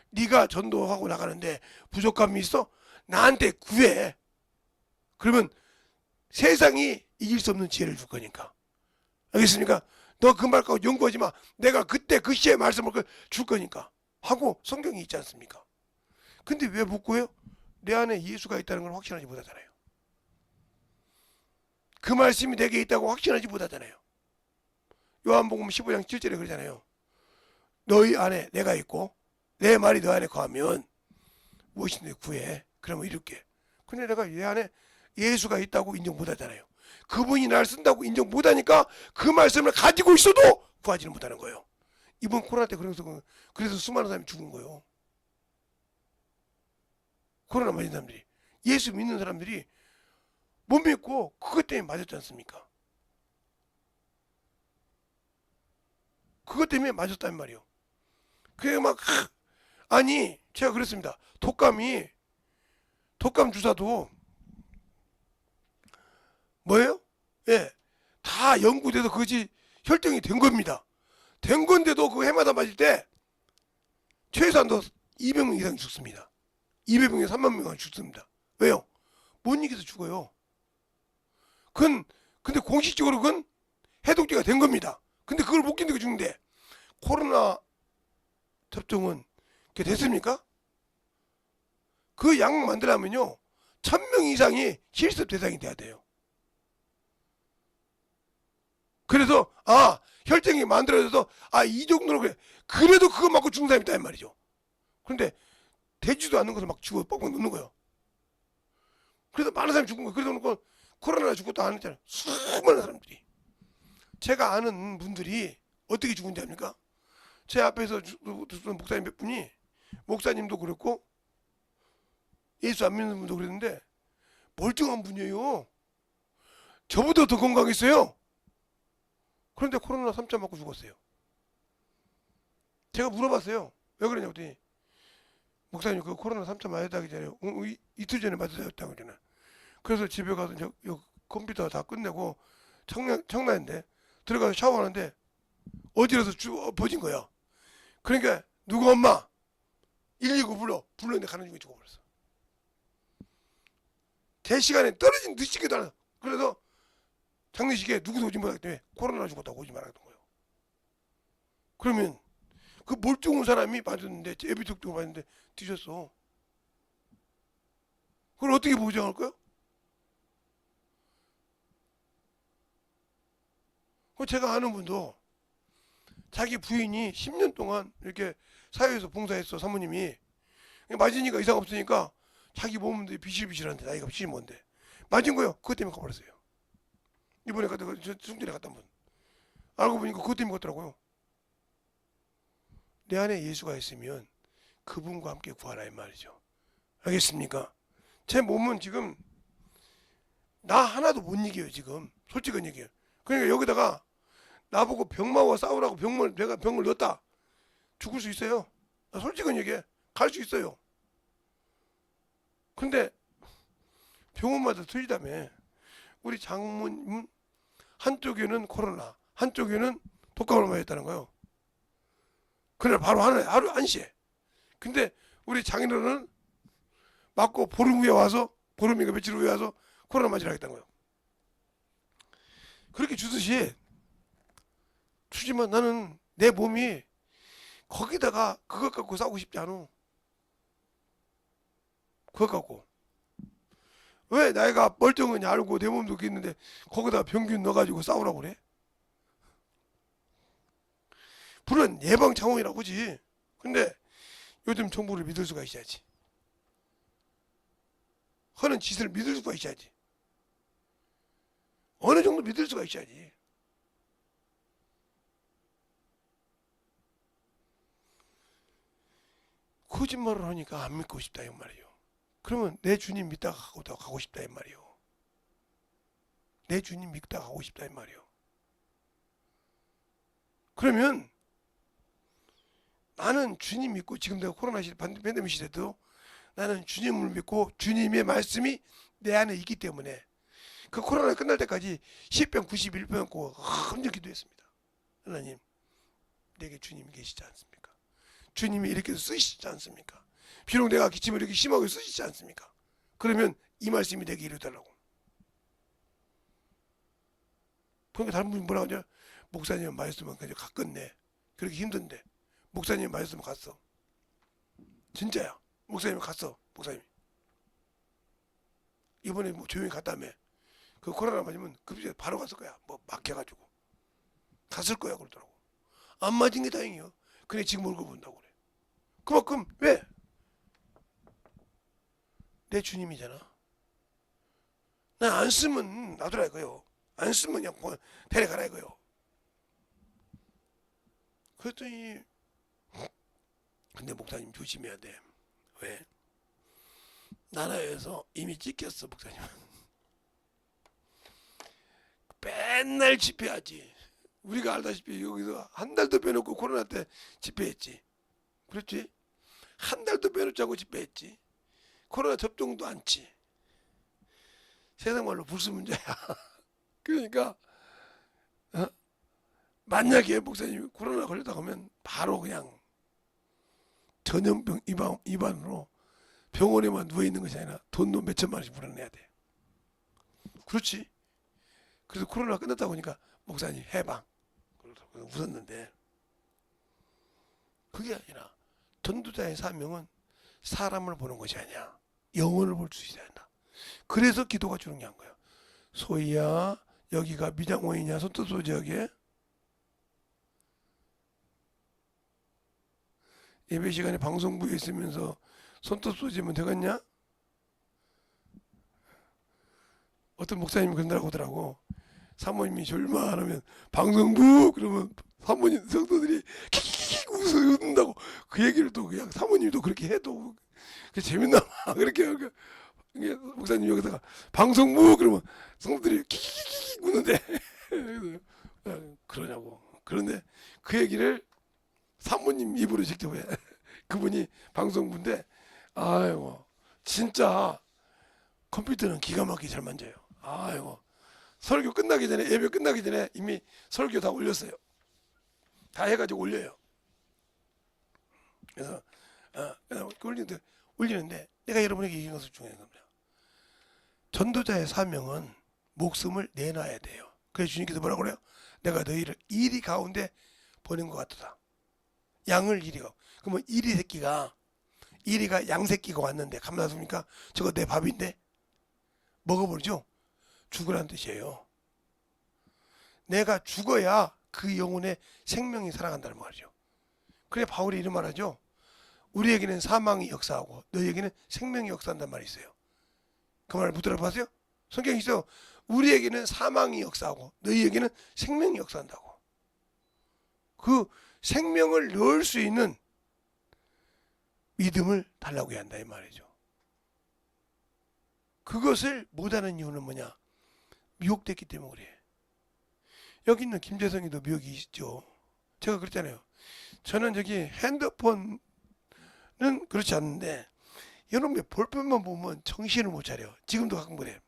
네가 전도하고 나가는데 부족함이 있어? 나한테 구해. 그러면 세상이 이길 수 없는 지혜를 줄 거니까. 알겠습니까? 너 그 말 갖고 연구하지 마. 내가 그때 그 시에 말씀을 줄 거니까. 하고 성경이 있지 않습니까? 근데 왜 못 구해요? 내 안에 예수가 있다는 걸 확신하지 못하잖아요. 그 말씀이 내게 있다고 확신하지 못하잖아요. 요한복음 15장 7절에 그러잖아요. 너희 안에 내가 있고 내 말이 너 안에 거하면 무엇이든지 구해. 그러면 이룰게. 근데 내가 내 안에 예수가 있다고 인정 못하잖아요. 그분이 날 쓴다고 인정 못하니까 그 말씀을 가지고 있어도 구하지는 못하는 거예요. 이번 코로나 때 그래서 수많은 사람이 죽은 거예요. 코로나 맞은 사람들이. 예수 믿는 사람들이 못 믿고 그것 때문에 맞았지 않습니까? 그것 때문에 맞았단 말이에요. 그게 막 아니 제가 그랬습니다. 독감 주사도 뭐예요? 예, 다 연구돼서 그것이 혈증이 된 겁니다. 된 건데도 그 해마다 맞을 때 최소한도 200명 이상 죽습니다. 200명에 3만 명은 죽습니다. 왜요? 못 이겨서 죽어요. 근데 공식적으로 그건 해독제가 된 겁니다. 근데 그걸 못 견디고 죽는데 코로나 접종은 그게 됐습니까? 그 약 만들려면요 1000명 이상이 실습 대상이 돼야 돼요. 그래서 혈증이 만들어져서 이 정도로 그래. 그래도 그거 맞고 죽는 사람이 있단 말이죠. 그런데 되지도 않는 것을 막 죽어 뻥뻥 넣는 거예요. 그래서 많은 사람이 죽은 거예요. 그래서 놓고 코로나 죽고도 안 했잖아요. 수많은 사람들이. 제가 아는 분들이 어떻게 죽은지 압니까? 제 앞에서 죽은 목사님 몇 분이 목사님도 그랬고 예수 안 믿는 분도 그랬는데 멀쩡한 분이에요. 저보다 더 건강했어요. 그런데 코로나 3차 맞고 죽었어요. 제가 물어봤어요. 왜 그러냐고 했더니 목사님 그 코로나 3차 맞았다기 전에 이틀 전에 맞았다고 그러잖아. 그래서 집에 가서 컴퓨터 다 끝내고 청라인데 들어가서 샤워하는데 어지러서 버진 거야. 그러니까 누구 엄마 119 불렀는데 가는 중에 죽어버렸어. 제 시간에 떨어진 늦시기도 않아. 그래서 장례식에 누구도 오지 못하기 때문에 코로나 죽었다고 오지 말았던 거예요. 그러면 그 멀쩡한 사람이 맞았는데 예비접종 맞았는데 뒤졌어. 그걸 어떻게 보장할 거야? 제가 아는 분도 자기 부인이 10년 동안 이렇게 사회에서 봉사했어. 사모님이 맞으니까 이상 없으니까 자기 몸도 비실비실한데 나이가 70뭔데 맞은 거요. 그것 때문에 가버렸어요. 이번에 승진에 갔던 분 알고 보니까 그것 때문에 갔더라고요. 내 안에 예수가 있으면 그분과 함께 구하라 이 말이죠. 알겠습니까? 제 몸은 지금 나 하나도 못 이겨요. 지금 솔직한 얘기예요. 그러니까 여기다가 나보고 병마와 싸우라고 내가 병을 넣었다 죽을 수 있어요. 나 솔직한 얘기해. 갈 수 있어요. 근데 병원마다 틀리다며. 우리 장모님 한쪽에는 코로나 한쪽에는 독감을 맞았다는 거예요. 그날 바로 하루 안시에. 근데 우리 장인어른은 맞고 보름인가 며칠 후에 와서 코로나 맞으러 하겠다는 거예요. 그렇게 주듯이 주지만 나는 내 몸이 거기다가 그것 갖고 싸우고 싶지 않아. 그것 갖고. 왜 나이가 멀쩡하냐 알고 내 몸도 있는데 거기다 병균 넣어가지고 싸우라고 그래? 물론 예방차원이라고 하지. 근데 요즘 정부를 믿을 수가 있어야지. 하는 짓을 믿을 수가 있어야지. 어느 정도 믿을 수가 있어야지. 거짓말을 하니까 안 믿고 싶다 이 말이에요. 그러면 내 주님 믿다가 가고 싶다 이 말이에요. 내 주님 믿다 가고 싶다 이 말이요. 그러면 나는 주님 믿고, 지금 내가 코로나 시대, 팬데믹 시대도 나는 주님을 믿고 주님의 말씀이 내 안에 있기 때문에 그 코로나 끝날 때까지 10병 91병 먹고 엄청 기도했습니다. 하나님, 내게 주님이 계시지 않습니까? 주님이 이렇게 쓰시지 않습니까? 비록 내가 기침을 이렇게 심하게 쓰시지 않습니까? 그러면 이 말씀이 내게 이루어달라고. 그러니까 다른 분이 뭐라고 하냐? 목사님 말씀은 그냥 갔겠네. 그렇게 힘든데 목사님 말씀 갔어. 진짜야. 목사님 갔어. 목사님 이번에 뭐 조용히 갔다며. 그 코로나 맞으면 급식에 바로 갔을 거야. 뭐 막혀가지고 갔을 거야 그러더라고. 안 맞은 게 다행이요. 그래 지금 얼굴 본다고 그래. 그만큼 왜? 내 주님이잖아. 난 안 쓰면 놔두라 이거요. 안 쓰면 그냥 데려가라 이거요. 그랬더니 근데 목사님 조심해야 돼. 왜? 나라에서 이미 찍혔어 목사님. 맨날 집회하지. 우리가 알다시피 여기서 한 달도 빼놓고 코로나 때 집회했지. 그렇지? 한 달도 빼놓지 않고 집회했지. 코로나 접종도 않지. 세상 말로 불수문자야. 그러니까 만약에 목사님이 코로나 걸렸다 하면 바로 그냥 전염병 입안으로 병원에만 누워있는 것이 아니라 돈도 몇 천만 원씩 불어내야 돼. 그렇지? 그래서 코로나 끝났다고 하니까 목사님 해방 웃었는데 그게 아니라 전도자의 사명은 사람을 보는 것이 아니야. 영혼을 볼 수 있어야 한다. 그래서 기도가 중요한 거야. 소희야 여기가 미장원이냐 손톱소 지역에 예배 시간에 방송부에 있으면서 손톱 쏘지면 되겠냐? 어떤 목사님이 그런다고 하더라고. 사모님이 졸만하면 방송부 그러면 사모님 성도들이 킥킥 웃는다고. 그 얘기를 또 그냥 사모님도 그렇게 해도 그게 재밌나 봐. 그렇게 목사님 여기다가 방송부 그러면 성도들이 킥킥 웃는데 그러냐고. 그런데 그 얘기를 사모님 입으로 직접 해. 그분이 방송부인데 아이고 진짜 컴퓨터는 기가 막히게 잘 만져요. 아이고 설교 끝나기 전에 예배 끝나기 전에 이미 설교 다 올렸어요. 다 해가지고 올려요. 그래서 올리는데 내가 여러분에게 얘기한 것을 중요한 겁니다. 전도자의 사명은 목숨을 내놔야 돼요. 그래서 주님께서 뭐라고 그래요? 내가 너희를 이리 가운데 보낸 것 같다. 양을 이리가. 그러면 이리가 양새끼가 왔는데 가만 놔둡니까? 저거 내 밥인데 먹어버리죠. 죽으라는 뜻이에요. 내가 죽어야 그 영혼의 생명이 살아간다는 말이죠. 그래 바울이 이런 말하죠. 우리에게는 사망이 역사하고 너희에게는 생명이 역사한다는 말이 있어요. 그 말을 못 들어봤어요? 성경에 있어요. 우리에게는 사망이 역사하고 너희에게는 생명이 역사한다고. 그 생명을 넣을 수 있는 믿음을 달라고 해야 한다 이 말이죠. 그것을 못하는 이유는 뭐냐? 미혹됐기 때문에 그래. 여기 있는 김재성이도 미혹이 있죠. 제가 그랬잖아요. 저는 저기 핸드폰은 그렇지 않는데 여러분의 볼펜만 보면 정신을 못 차려. 지금도 가끔 그래.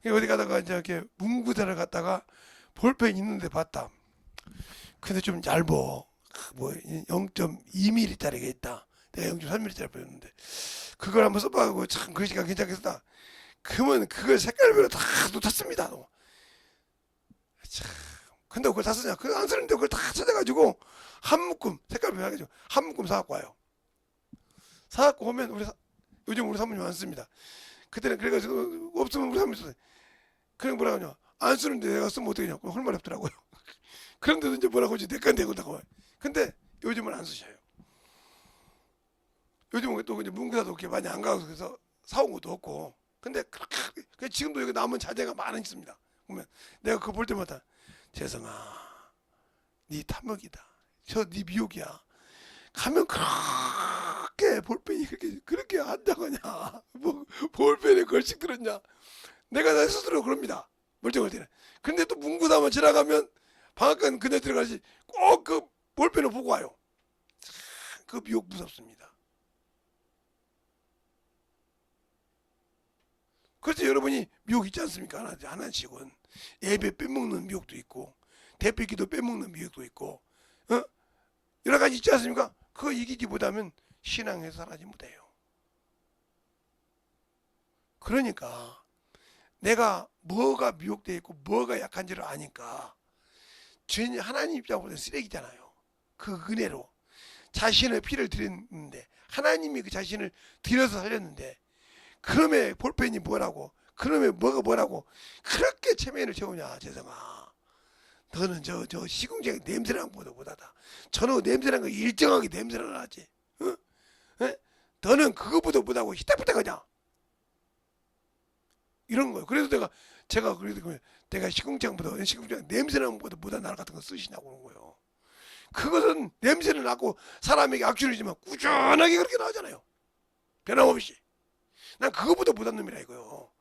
어디 가다가 이제 이렇게 문구사를 갔다가 볼펜 있는데 봤다. 근데 좀 얇어. 뭐 0.2mm짜리가 있다. 내가 0.3mm짜리 보였는데 그걸 한번 써봐고 참 글씨가 괜찮겠다. 그러면 그걸 색깔별로 다 놓쳤습니다. 참 근데 그걸 다 쓰냐? 그거 안 쓰는데 그걸 다 찾아가지고 한 묶음 색깔별로 해가지고 한 묶음 사갖고 와요. 사갖고 오면 요즘 우리 사모님 안 씁니다. 그때는 그래가지고 없으면 우리 사모님 써요. 그냥 뭐라 하냐? 안 쓰는데 내가 쓰면 어떻게 하냐고 할 말이 없더라고요. 그런데도 이제 뭐라고 하지? 내건 내건다고. 근데 요즘은 안 쓰셔요. 요즘은 또 이제 문구사도 그렇게 많이 안 가서 그래서 사온 것도 없고. 근데 그렇게 지금도 여기 남은 자재가 많이 있습니다. 보면 내가 그거 볼 때마다 재성아, 네 탐욕이다. 저 네 미혹이야. 가면 그렇게 볼펜이 그렇게 한다고 하냐? 뭐 볼펜에 걸씩 들었냐? 내가 나 스스로 그럽니다. 멀쩡할 때는. 근데 또 문구다만 지나가면 방앗간 그네 들어가지 꼭 그 볼펜을 보고 와요. 그 미혹 무섭습니다. 그래서 여러분이 미혹 있지 않습니까? 하나씩은 예배 빼먹는 미혹도 있고 대표기도 빼먹는 미혹도 있고 여러 가지 있지 않습니까? 그거 이기기보다는 신앙에서 사라지면 못해요. 그러니까 내가 뭐가 미혹되어 있고 뭐가 약한지를 아니까 하나님 입장보다 쓰레기잖아요. 그 은혜로 자신의 피를 드렸는데 하나님이 그 자신을 들여서 살렸는데 그놈의 볼펜이 뭐라고 그놈의 뭐가 뭐라고 그렇게 체면을 채우냐. 재성아, 너는 저 시궁창 냄새나는 것보다 못하다. 저는 냄새나는 거 일정하게 냄새나 나지. 어? 에? 너는 그것보다 못하고 희딱희딱하냐. 이런 거예요. 그래서 제가 그래도 내가 시궁창 냄새나는 것보다 못한 날 같은 거 쓰시냐고 그런 거예요. 그것은 냄새는 나고 사람에게 악취를 주지만 꾸준하게 그렇게 나오잖아요. 변함없이. 난 그거보다 못한 놈이라 이거요.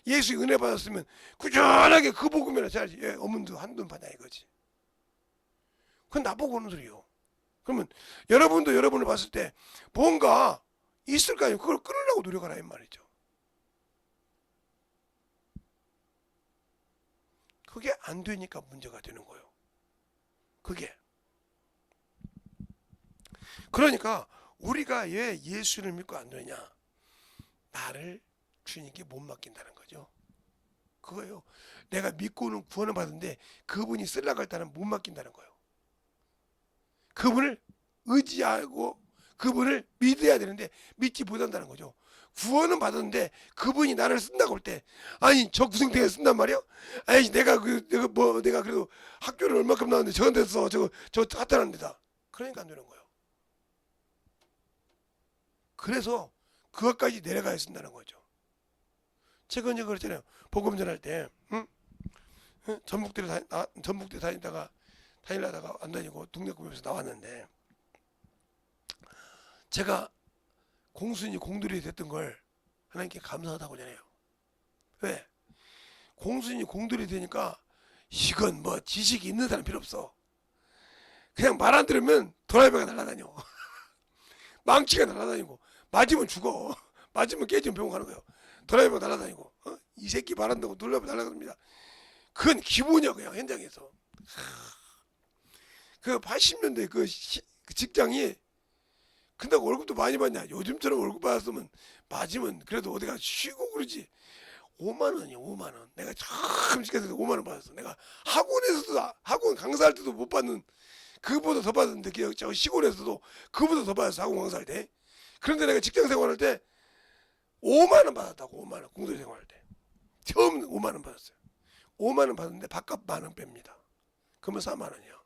예수 은혜 받았으면 꾸준하게 그 복음이나 잘지. 예, 어문도 한돈 받냐 이거지. 그건 나보고 오는 소리요. 그러면 여러분도 여러분을 봤을 때 뭔가 있을 거 아니에요. 그걸 끊으려고 노력하라 이 말이죠. 그게 안 되니까 문제가 되는 거예요. 그게. 그러니까 우리가 왜 예수를 믿고 안 되느냐? 나를 주님께 못 맡긴다는 거죠. 그거예요. 내가 믿고는 구원을 받은데 그분이 쓰려고 할 때는 못 맡긴다는 거예요. 그분을 의지하고 그분을 믿어야 되는데 믿지 못한다는 거죠. 구원은 받았는데 그분이 나를 쓴다고 할 때 아니 저 구성탱이에 쓴단 말이야? 아니 내가 그래도 학교를 얼마큼 나왔는데 저런 데서 저 갖다라는 데다. 그러니까 안 되는 거예요. 그래서 그것까지 내려가야 쓴다는 거죠. 최근에 그랬잖아요. 복음 전할 때 전북대 다니다가 안 다니고 동네구에서 나왔는데 제가 공순이 공들이 됐던 걸 하나님께 감사하다고 전해요. 왜? 공순이 공들이 되니까 이건 뭐 지식이 있는 사람 필요 없어. 그냥 말 안 들으면 드라이버가 날아다녀. 망치가 날아다니고 맞으면 죽어. 맞으면 깨지면 병원 가는 거예요. 드라이버가 날아다니고 이 새끼 말한다고 드라이버 날아갑니다. 그건 기본이야 그냥 현장에서. 그 80년대 그 직장이 근데 월급도 많이 받냐. 요즘처럼 월급 받았으면 맞으면 그래도 어디가 쉬고 그러지. 5만 원이야 5만 원. 내가 참 시켜서 5만 원 받았어. 내가 학원 강사할 때도 못 받는 그보다 더 받았는데 저 시골에서도 그보다 더 받았어. 학원 강사할 때. 그런데 내가 직장 생활할 때 5만 원 받았다고. 5만 원 공동 생활할 때 처음 5만 원 받았어요. 5만 원 받았는데 밥값 만 원 뺍니다. 그러면 4만 원이야.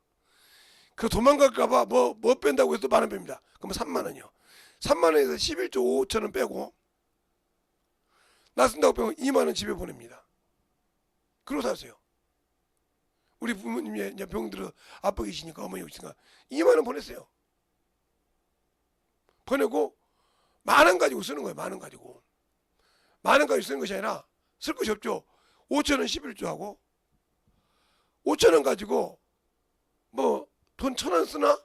그 도망갈까봐 뭐 뺀다고 해서 만 원 뺍니다. 그러면 3만 원이요. 3만 원에서 11조 5천 원 빼고 나 쓴다고 빼고 2만 원 집에 보냅니다. 그러고 사세요. 우리 부모님이 이제 병 들어 아빠 계시니까 어머니 계시니까 2만 원 보냈어요. 보내고 만 원 가지고 쓰는 거예요. 만 원 가지고. 만 원 가지고 쓰는 것이 아니라 쓸 것이 없죠. 5천 원 11조 하고 5천 원 가지고 뭐 돈 1,000원 쓰나?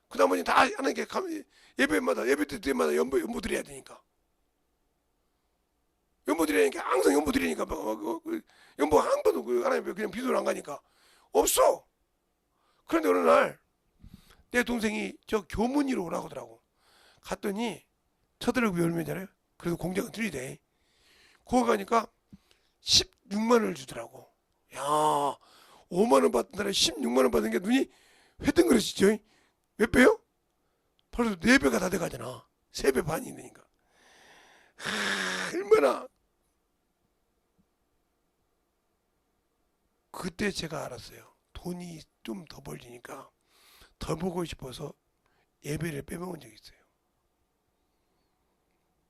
그 나머지 다 하나님께 예배 때마다 연보 드려야 되니까. 연보 드리니까 항상 연보 드리니까 연보 한 번도 하나님 그냥 비도를 안 가니까 없어. 그런데 어느 날 내 동생이 저 교문이로 오라고 하더라고. 갔더니 쳐들어오고 열매잖아요. 그래도 공장은 들이대. 거기 가니까 16만 원을 주더라고. 야, 5만 원 받던 사람이 16만 원 받은 게 눈이 회등그릇이죠. 몇 배요? 벌써 4배가 다 돼가잖아. 3배 반이 되니까. 얼마나. 그때 제가 알았어요. 돈이 좀 더 벌리니까 더 보고 싶어서 예배를 빼먹은 적이 있어요.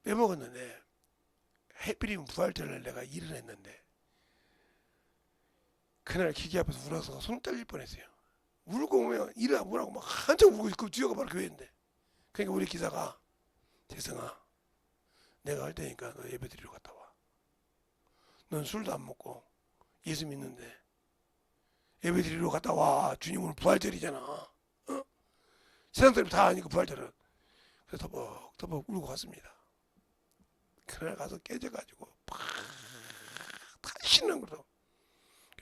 빼먹었는데 해필이면 부활절날 내가 일을 했는데 그날 기계 앞에서 울어서 손 떨릴 뻔했어요. 울고 오면 일을 안 하고 막 한참 울고 그 뒤가 바로 교회인데. 그러니까 우리 기사가 재성아 내가 할 테니까 너 예배 드리러 갔다 와. 넌 술도 안 먹고 예수 믿는데 예배드리러 갔다 와. 주님 오늘 부활절이잖아. 어? 세상 사람이 다 아니까 부활절은. 그래서 터벅터벅 울고 갔습니다. 그날 가서 깨져가지고 팍 신난 거로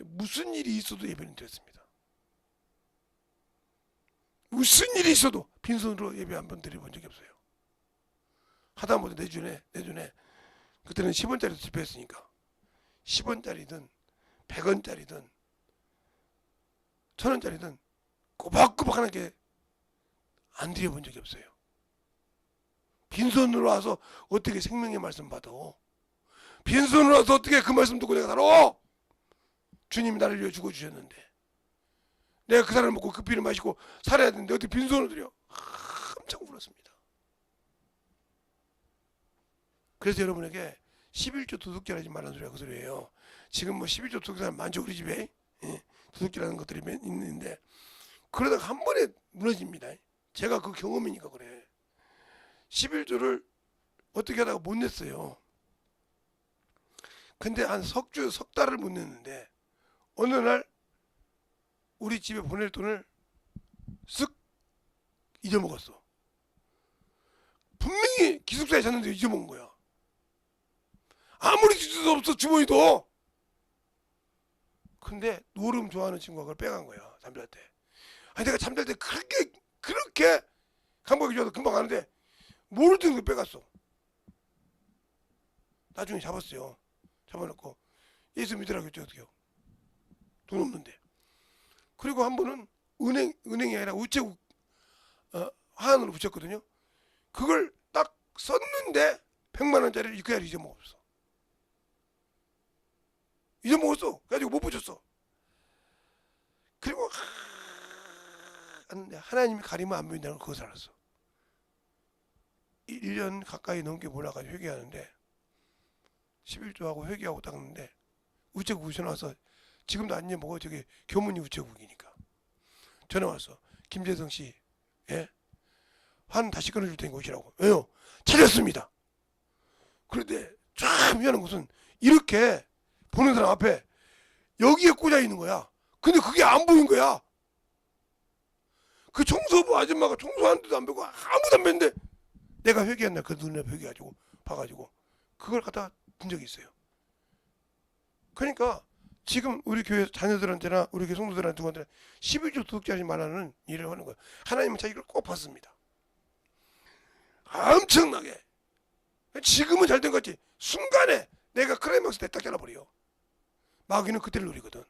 무슨 일이 있어도 예배는 드렸습니다. 무슨 일이 있어도 빈손으로 예배 한 번 드려본 적이 없어요. 하다못해 내주네 그때는 10원짜리 집회했으니까 10원짜리든 100원짜리든 1000원짜리든 꼬박꼬박 하나밖에 안 드려본 적이 없어요. 빈손으로 와서 어떻게 생명의 말씀 받아? 빈손으로 와서 어떻게 그 말씀 듣고 내가 살아? 주님이 나를 위해 죽어주셨는데 내가 그 사람을 먹고 그 피를 마시고 살아야 되는데 어떻게 빈손으로 드려? 깜짝 울었습니다. 그래서 여러분에게 11조 도둑질하지 말라는 소리가 그 소리예요. 지금 뭐 11조 도둑질 많죠 우리 집에. 예, 도둑질하는 것들이 있는데 그러다가 한 번에 무너집니다. 제가 그 경험이니까 그래. 11조를 어떻게 하다가 못 냈어요. 근데 한 석 달을 못 냈는데 어느 날 우리 집에 보낼 돈을 쓱 잊어먹었어. 분명히 기숙사에 잤는데 잊어먹은 거야. 아무리 뒤도 없어 주머니도. 근데 노름 좋아하는 친구가 그걸 빼간 거야. 잠잘 때. 아니 내가 잠잘 때 그렇게 감각이 좋아서 금방 가는데 모르던 걸 빼갔어. 나중에 잡았어요. 잡아놓고 예수 믿으라고 했죠. 어떡해요. 돈 없는데. 그리고 한 번은 은행이 아니라 우체국 화환으로 붙였거든요. 그걸 딱 썼는데 100만 원짜리를 그 자리에 잊어먹었어. 그래가지고 못 붙였어. 그리고 하나님이 가리면 안 보인다는 걸 그것을 알았어. 1년 가까이 넘게 몰아가지고 회개하는데 11조하고 회개하고 닦는데 우체국 전화 와서 지금도 안 잊어먹어. 저기 교문이 우체국이니까 전화 왔어. 김재성 씨, 예? 환 다시 끊어줄 테니까 오시라고. 왜요? 찾았습니다. 그런데 참 미안한 것은 이렇게 보는 사람 앞에 여기에 꽂아 있는 거야. 근데 그게 안 보인 거야. 그 청소부 아줌마가 청소하는데도 안 보고 아무도 안 봤는데 내가 회개한 날 그 눈에 회개가지고 봐가지고 그걸 갖다 본 적이 있어요. 그러니까 지금 우리 교회 자녀들한테나 우리 교회 성도들한테 누구한테 11조 도둑질하지 말라는 일을 하는 거예요. 하나님은 자기를 꼭 봤습니다. 엄청나게. 지금은 잘 된 것 같지. 순간에 내가 클라이막스 때 딱 잘라버려. 마귀는 그때를 노리거든.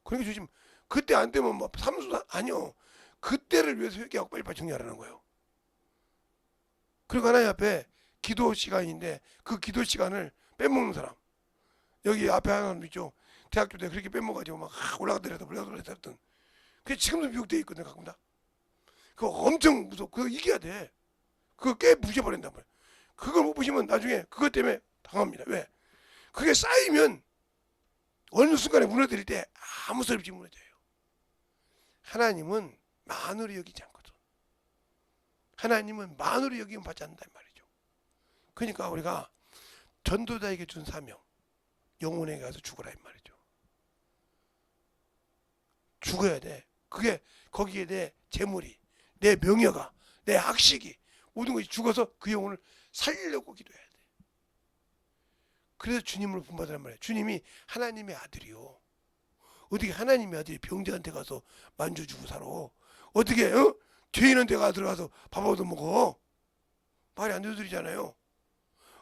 그러니까 조심. 그때 안 되면 뭐 삼수다 아니요. 그때를 위해서 회개하고 빨리빨리 정리하라는 거예요. 그리고 하나님 앞에 기도 시간인데 그 기도 시간을 빼먹는 사람. 여기 앞에 하나님 있죠. 대학교 때 그렇게 빼먹어가지고 막 올라가더라도 올라가더라도. 그게 지금도 미혹되어 있거든 가끔 다. 그거 엄청 무서워. 그거 이겨야 돼. 그거 깨 부셔버린단 말이야. 그걸 못 보시면 나중에 그것 때문에 당합니다. 왜? 그게 쌓이면 어느 순간에 무너뜨릴 때 아무 소리 없이 무너져요. 하나님은 만으로 여기지 않거든. 하나님은 만으로 여기면 받지 않는단 말이죠. 그러니까 우리가 전도자에게 준 사명, 영혼에게 가서 죽어라 이 말이죠. 죽어야 돼. 그게 거기에 내 재물이, 내 명예가, 내 학식이 모든 것이 죽어서 그 영혼을 살리려고 기도해야 돼. 그래서 주님을 본받으란 말이에요. 주님이 하나님의 아들이요. 어떻게 하나님의 아들이 병자한테 가서 만져주고 살아? 어떻게 죄인한테 들어가서 밥 얻어 먹어? 말이 안 되는 소리잖아요.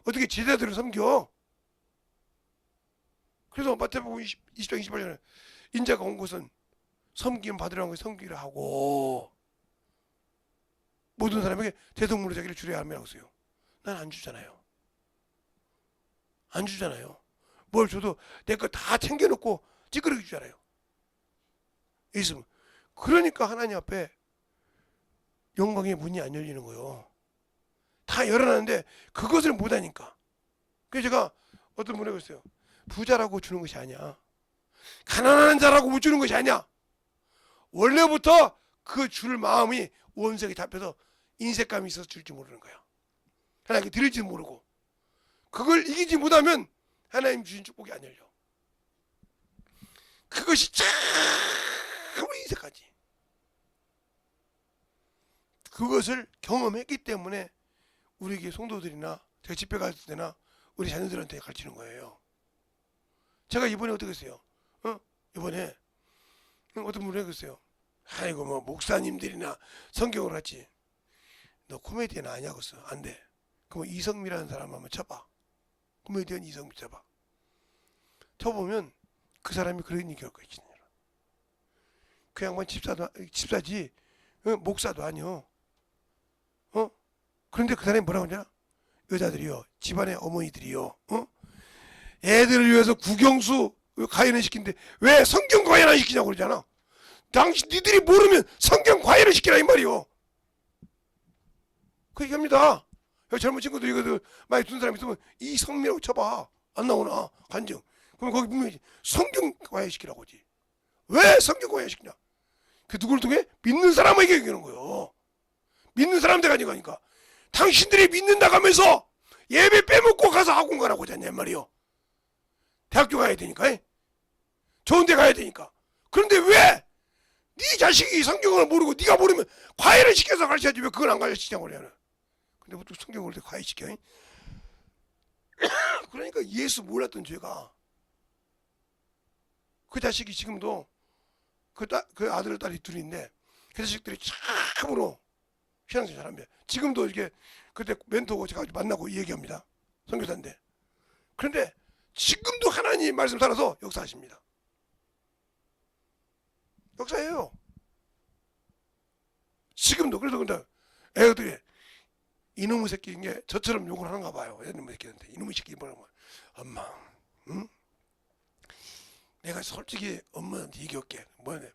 어떻게 제자들을 섬겨? 그래서 마태복음 20장 28절에 인자가 온 곳은 섬김 받으라는 것을 섬기라 하고 모든 사람에게 대성물로 자기를 주려야 함이라고 써요. 난 안 주잖아요. 안 주잖아요. 뭘 줘도 내 거 다 챙겨놓고 찌그러기 주잖아요. 있으면. 그러니까 하나님 앞에 영광의 문이 안 열리는 거예요. 다 열어놨는데 그것을 못하니까. 그래서 제가 어떤 분에게 했어요. 부자라고 주는 것이 아니야. 가난한 자라고 못 주는 것이 아니야. 원래부터 그 줄 마음이 원색이 잡혀서 인색감이 있어서 줄지 모르는 거야. 하나님께 드릴지도 모르고. 그걸 이기지 못하면 하나님 주신 축복이 안 열려. 그것이 참 인색하지. 그것을 경험했기 때문에 우리에게 성도들이나 제가 집회 갈 때나 우리 자녀들한테 가르치는 거예요. 제가 이번에 어떻게 했어요? 이번에 어떤 분이 그랬어요. 아이고 뭐 목사님들이나 성경을 하지. 너 코미디언 아니냐고 했어. 안 돼. 그럼 이성미라는 사람 한번 쳐봐. 코미디언 이성미 쳐봐. 쳐보면 그 사람이 그런 얘기할 거야. 그 양반 집사지 목사도 아니요. 그런데 그 사람이 뭐라고 하냐? 여자들이요, 집안의 어머니들이요, 애들을 위해서 국영수 과외를 시킨데 왜 성경 과외를 안 시키냐고 그러잖아. 당신 니들이 모르면 성경 과외를 시키라 이 말이요. 그 얘기합니다. 여기 젊은 친구들 이거 많이 듣는 사람 있으면 이 성미라고 쳐봐. 안 나오나 간증. 그럼 거기 분명히 성경 과외 시키라고 하지. 왜 성경 과외 시키냐? 그 누구를 통해? 믿는 사람에게 얘기하는 거예요. 믿는 사람들 아니까. 당신들이 믿는다고 하면서 예배 빼먹고 가서 학원 가라고 하잖냐 말이요. 대학교 가야 되니까. 좋은 데 가야 되니까. 그런데 왜 네 자식이 성경을 모르고 네가 모르면 과외를 시켜서 가르쳐야지 왜 그걸 안 가르치냐고 그래. 근데 보통 성경을 과외 시켜. 그러니까 예수 몰랐던 죄가 그 자식이 지금도 그 아들 딸이 둘인데 그 자식들이 참으로 신앙생활 잘합니다. 지금도 이렇게 그때 멘토고 제가 만나고 얘기합니다. 선교사인데. 그런데 지금도 하나님 말씀 살아서 역사하십니다. 역사예요. 지금도. 그래서 근데 애들이 이놈의 새끼인 게 저처럼 욕을 하는가 봐요. 이놈의 새끼한테. 이놈의 새끼 뭐라고. 엄마, 응? 내가 솔직히 엄마한테 얘기할게. 뭐냐?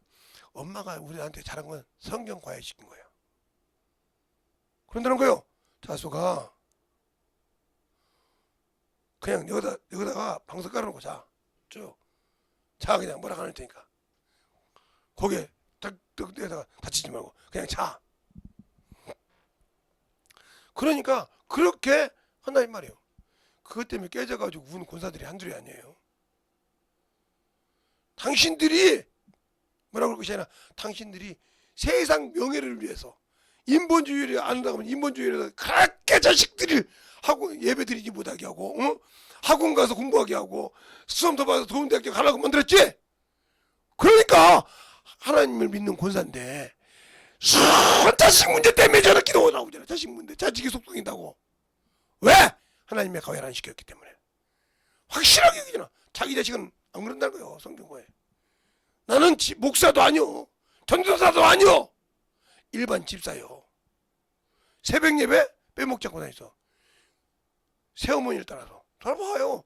엄마가 우리한테 잘한 건 성경 과외 시킨 거야. 그런다는 거요. 자수가 그냥 여기다가 방석 깔아놓고 자. 쭉. 자 그냥 뭐라 안 할 테니까. 거기에 딱에다가 다치지 말고 그냥 자. 그러니까 그렇게 한다는 말이에요. 그것 때문에 깨져가지고 우는 권사들이 한둘이 아니에요. 당신들이 뭐라고 그럴 것이 아니라 당신들이 세상 명예를 위해서 인본주의를 안다고 하면 인본주의를 그렇게 자식들이 하고 예배 드리지 못하게 하고 학원 가서 공부하게 하고 수험 더 받아서 좋은 대학교 가라고 만들었지. 그러니까 하나님을 믿는 권사인데 자식 문제 때문에 저는 기도가 나오잖아. 자식 문제. 자식이 속성인다고. 왜? 하나님의 가외를 안 시켰기 때문에. 확실하게 얘기잖아. 자기 자식은 안 그런다는 거예요. 성경과에. 나는 목사도 아니요. 전도사도 아니요. 일반 집사요. 새벽 예배 빼먹지 않고 다녔어. 새어머니를 따라서. 돌아봐요.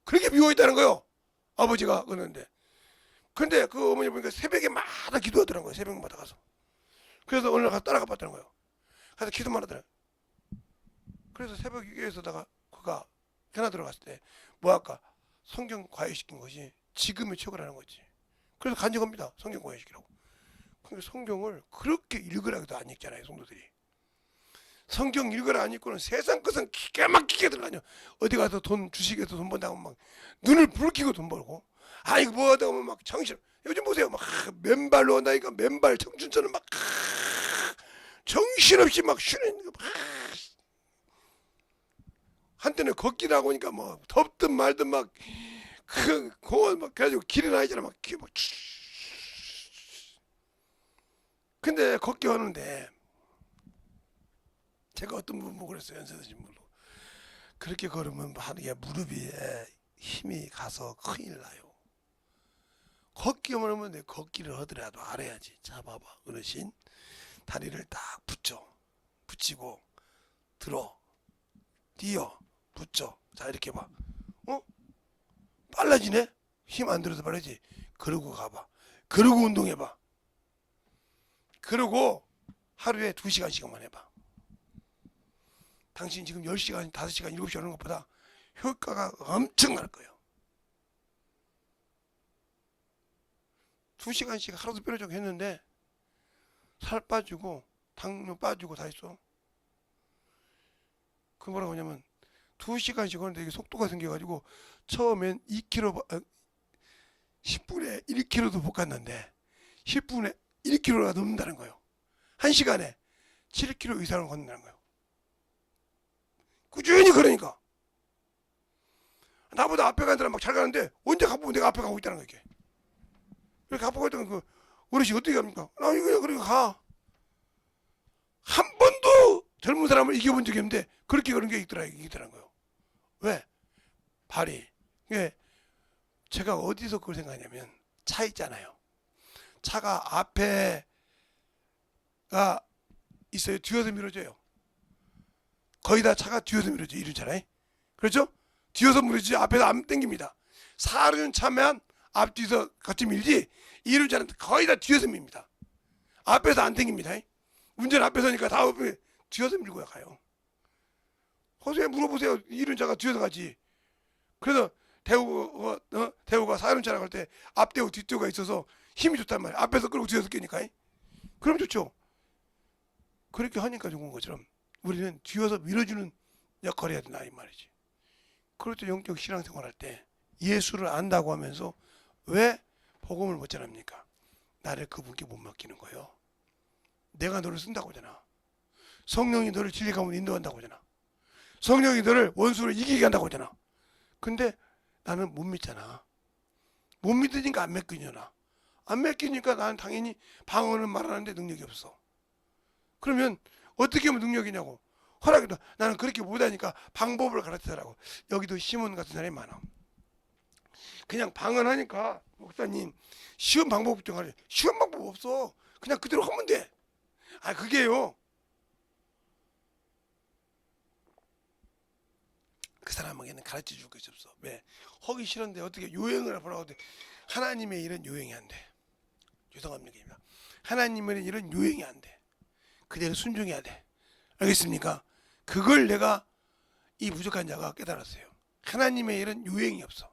그렇게 미워했다는 거예요. 아버지가 그러는데. 근데 그 어머니 보니까 새벽에마다 기도하더라는 거예요. 새벽마다 가서. 그래서 어느 날 가서 따라가 봤다는 거예요. 가서 기도만 하더라고요. 그래서 새벽 기도에서다가 그가 견학 들어갔을 때 뭐 할까? 성경 과외시킨 것이 지금의 최고라는 거지. 그래서 간증합니다. 성경 과외시키라고. 그러니까 성경을 그렇게 읽으라고도 안 읽잖아요. 성도들이. 성경 읽으라 안 읽고는 세상 것은 기가 막히게 들어가냐. 어디 가서 돈 주식에서 돈 번다고 막 눈을 붉히고 돈 벌고. 아 이거 뭐 하다 보면 막 정신. 요즘 보세요. 막 맨발로 온다니까 맨발 청춘처럼 막 정신없이 막 쉬는 거 막. 한때는 걷기라고 하니까 뭐 덥든 말든 막 그 공원 막 그래가지고 길이 나있잖아 막 근데 걷기 하는데 제가 어떤 분 보고 그랬어요. 연세드신 분도 그렇게 걸으면 하는 게 무릎에 힘이 가서 큰일 나요. 걷기만 하면 돼. 걷기를 하더라도 알아야지. 자 봐봐 어르신 다리를 딱 붙이고 들어 뛰어 붙여. 자 이렇게 봐. 빨라지네? 힘 안 들어서 빨라지. 그러고 가봐. 그러고 운동해봐. 그러고 하루에 2시간씩만 해봐. 당신 지금 10시간, 5시간, 7시간 하는 것보다 효과가 엄청날 거예요. 2시간씩 하루도 빼려고 했는데 살 빠지고 당뇨 빠지고 다 했어. 그 뭐라고 하냐면 2시간씩 하는데 이게 속도가 생겨가지고 처음엔 10분에 1km도 못 갔는데 10분에 1km가 넘는다는 거예요. 1시간에 7km 이상을 걷는다는 거예요. 꾸준히 걸으니까. 나보다 앞에 가는 사람 막 잘 가는데 언제 가보면 내가 앞에 가고 있다는 거야 이게. 이렇게 앞에 가있던 그 어르신 어떻게 합니까? 나 이거 그러니까 가. 한 번도 젊은 사람을 이겨본 적이 없는데 그렇게 그런 게 이기더라는 거예요. 왜? 발이. 예. 제가 어디서 그걸 생각하냐면 차 있잖아요. 차가 앞에가 있어요. 뒤에서 밀어줘요. 거의 다 차가 뒤에서 밀어줘요. 이륜차라에. 그렇죠? 뒤에서 밀어주지 앞에서 안 당깁니다. 4륜 차면 앞뒤에서 같이 밀지 2륜차는 거의 다 뒤에서 밉니다. 앞에서 안 당깁니다. 운전 앞에서니까 다 뒤에서 밀고 가요. 허수에 물어보세요. 2륜차가 뒤에서 가지. 그래서 대우가 4륜차라고 할 때 앞대우 뒷대우가 있어서 힘이 좋단 말이에요. 앞에서 끌고 뒤에서 끼니까. 그럼 좋죠. 그렇게 하니까 좋은 것처럼 우리는 뒤에서 밀어주는 역할을 해야 된다 이 말이지. 그럴 때 영적 신앙생활할 때 예수를 안다고 하면서 왜 복음을 못 전합니까? 나를 그분께 못 맡기는 거예요. 내가 너를 쓴다고 하잖아. 성령이 너를 진리 가운데 인도한다고 하잖아. 성령이 너를 원수를 이기게 한다고 하잖아. 근데 나는 못 믿잖아. 못 믿으니까 안 맡기잖아. 안 맡기니까 나는 당연히 방언을 말하는데 능력이 없어. 그러면 어떻게 하면 능력이냐고. 허락이다. 나는 그렇게 못하니까 방법을 가르치더라고. 여기도 시몬 같은 사람이 많아. 그냥 방언하니까 목사님 쉬운 방법 좀 가르쳐. 쉬운 방법 없어. 그냥 그대로 하면 돼. 아 그게요. 그 사람에게는 가르쳐 줄 것이 없어. 왜? 하기 싫은데 어떻게 요행을 보라고 돼. 하나님의 일은 요행이 안 돼. 죄송합니다. 하나님의 일은 요행이 안 돼. 그대로 순종해야 돼. 알겠습니까? 그걸 내가 이 부족한 자가 깨달았어요. 하나님의 일은 요행이 없어.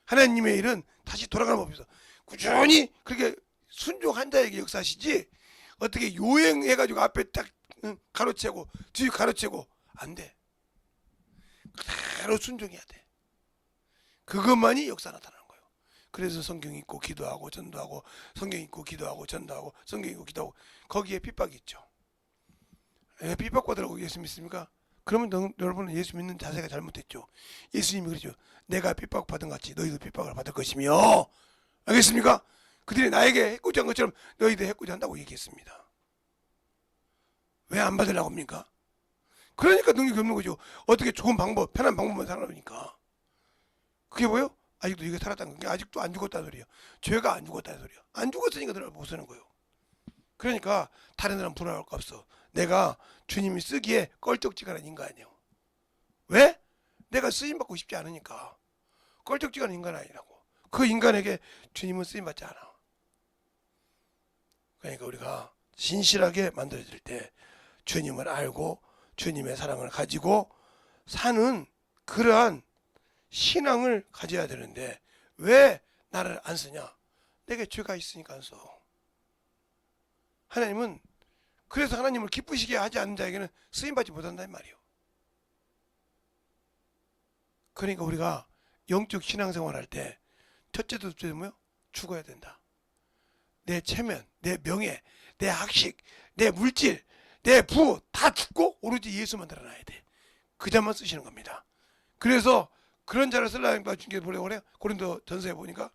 하나님의 일은 다시 돌아가는 법이 없어. 꾸준히 그렇게 순종한 자에게 역사하시지 어떻게 요행해가지고 앞에 딱 가로채고 뒤에 가로채고 안 돼. 그대로 순종해야 돼. 그것만이 역사 나타나는 거예요. 그래서 성경 읽고 기도하고 전도하고 성경 읽고 기도하고 전도하고 성경 읽고 기도하고 거기에 핍박이 있죠. 핍박받으라고 예수 믿습니까? 그러면 여러분은 예수 믿는 자세가 잘못됐죠. 예수님이 그러죠. 내가 핍박받은 같이 너희도 핍박을 받을 것이며. 알겠습니까? 그들이 나에게 해코지 한 것처럼 너희도 해코지 한다고 얘기했습니다. 왜 안 받으려고 합니까? 그러니까 능력이 없는 거죠. 어떻게 좋은 방법, 편한 방법만 살아보니까. 그게 뭐예요? 아직도 이게 살았다는 게 아직도 안 죽었다는 소리예요. 죄가 안 죽었다는 소리예요. 안 죽었으니까 너를 못 쓰는 거예요. 그러니까 다른 사람 불안할 거 없어. 내가 주님이 쓰기에 껄쩍지근한 인간이에요. 왜? 내가 쓰임받고 싶지 않으니까. 껄쩍지근한 인간 아니라고. 그 인간에게 주님은 쓰임받지 않아. 그러니까 우리가 신실하게 만들어질 때 주님을 알고 주님의 사랑을 가지고 사는 그러한 신앙을 가져야 되는데 왜 나를 안 쓰냐? 내게 죄가 있으니까 안 써. 하나님은 그래서 하나님을 기쁘시게 하지 않는 자에게는 쓰임받지 못한다는 말이에요. 그러니까 우리가 영적 신앙생활 할 때 첫째도 둘째도 뭐요? 죽어야 된다. 내 체면, 내 명예, 내 학식, 내 물질, 내 부 다 죽고 오로지 예수만 드러나야 돼. 그 자만 쓰시는 겁니다. 그래서 그런 자를 쓰려는 게 뭐라고 그래요? 고린도 전서에 보니까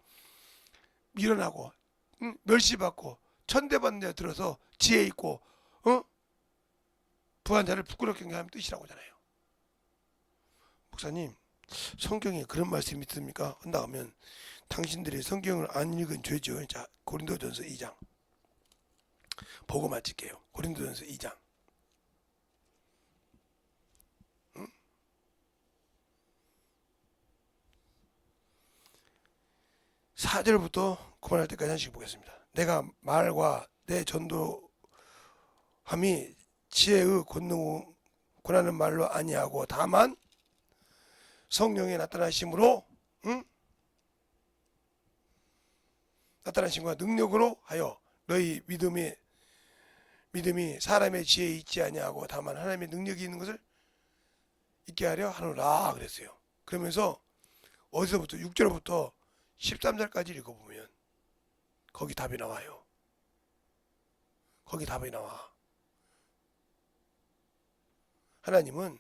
밀어나고 멸시받고 천대받는 자 들어서 지혜 있고 부한 자를 부끄럽게 하는 뜻이라고 하잖아요. 목사님 성경에 그런 말씀이 있습니까? 한다 하면 당신들이 성경을 안 읽은 죄죠. 자 고린도전서 2장 보고 마칠게요. 고린도전서 2장 4절부터 그만할 때까지 한씩 보겠습니다. 내가 말과 내 전도함이 지혜의 권하는 말로 아니하고 다만 성령의 나타나심으로 나타나심과 능력으로 하여 너희 믿음이 사람의 지혜에 있지 아니하고 다만 하나님의 능력이 있는 것을 있게 하려 하노라 그랬어요. 그러면서 어디서부터 6절부터 13절까지 읽어보면 거기 답이 나와요. 거기 답이 나와. 하나님은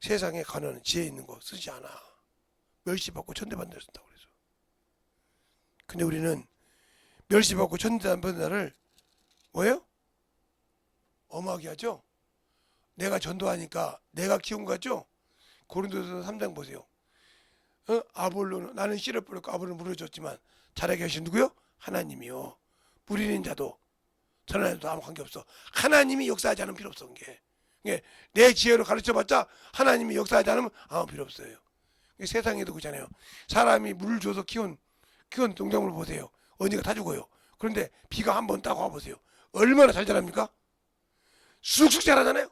세상에 가는 지혜 있는 거 쓰지 않아. 멸시받고 천대받는 데를 쓴다고 그래서. 근데 우리는 멸시받고 천대받는 데를 뭐예요? 엄하게 하죠. 내가 전도하니까 내가 키운 거죠. 고린도서 3장 보세요. 아볼로는 나는 씨를 뿌렸고 아볼로는 물을 줬지만 자라게 하신 누구요? 하나님이요. 뿌리는 자도 전하는 자도 아무 관계없어. 하나님이 역사하지 않으면 필요 없어. 내 지혜로 가르쳐봤자 하나님이 역사하지 않으면 아무 필요 없어요. 세상에도 그렇잖아요. 사람이 물 줘서 키운 동작물 보세요. 언니가 다 죽어요. 그런데 비가 한 번 따고 와보세요. 얼마나 잘 자랍니까? 쑥쑥 자라잖아요.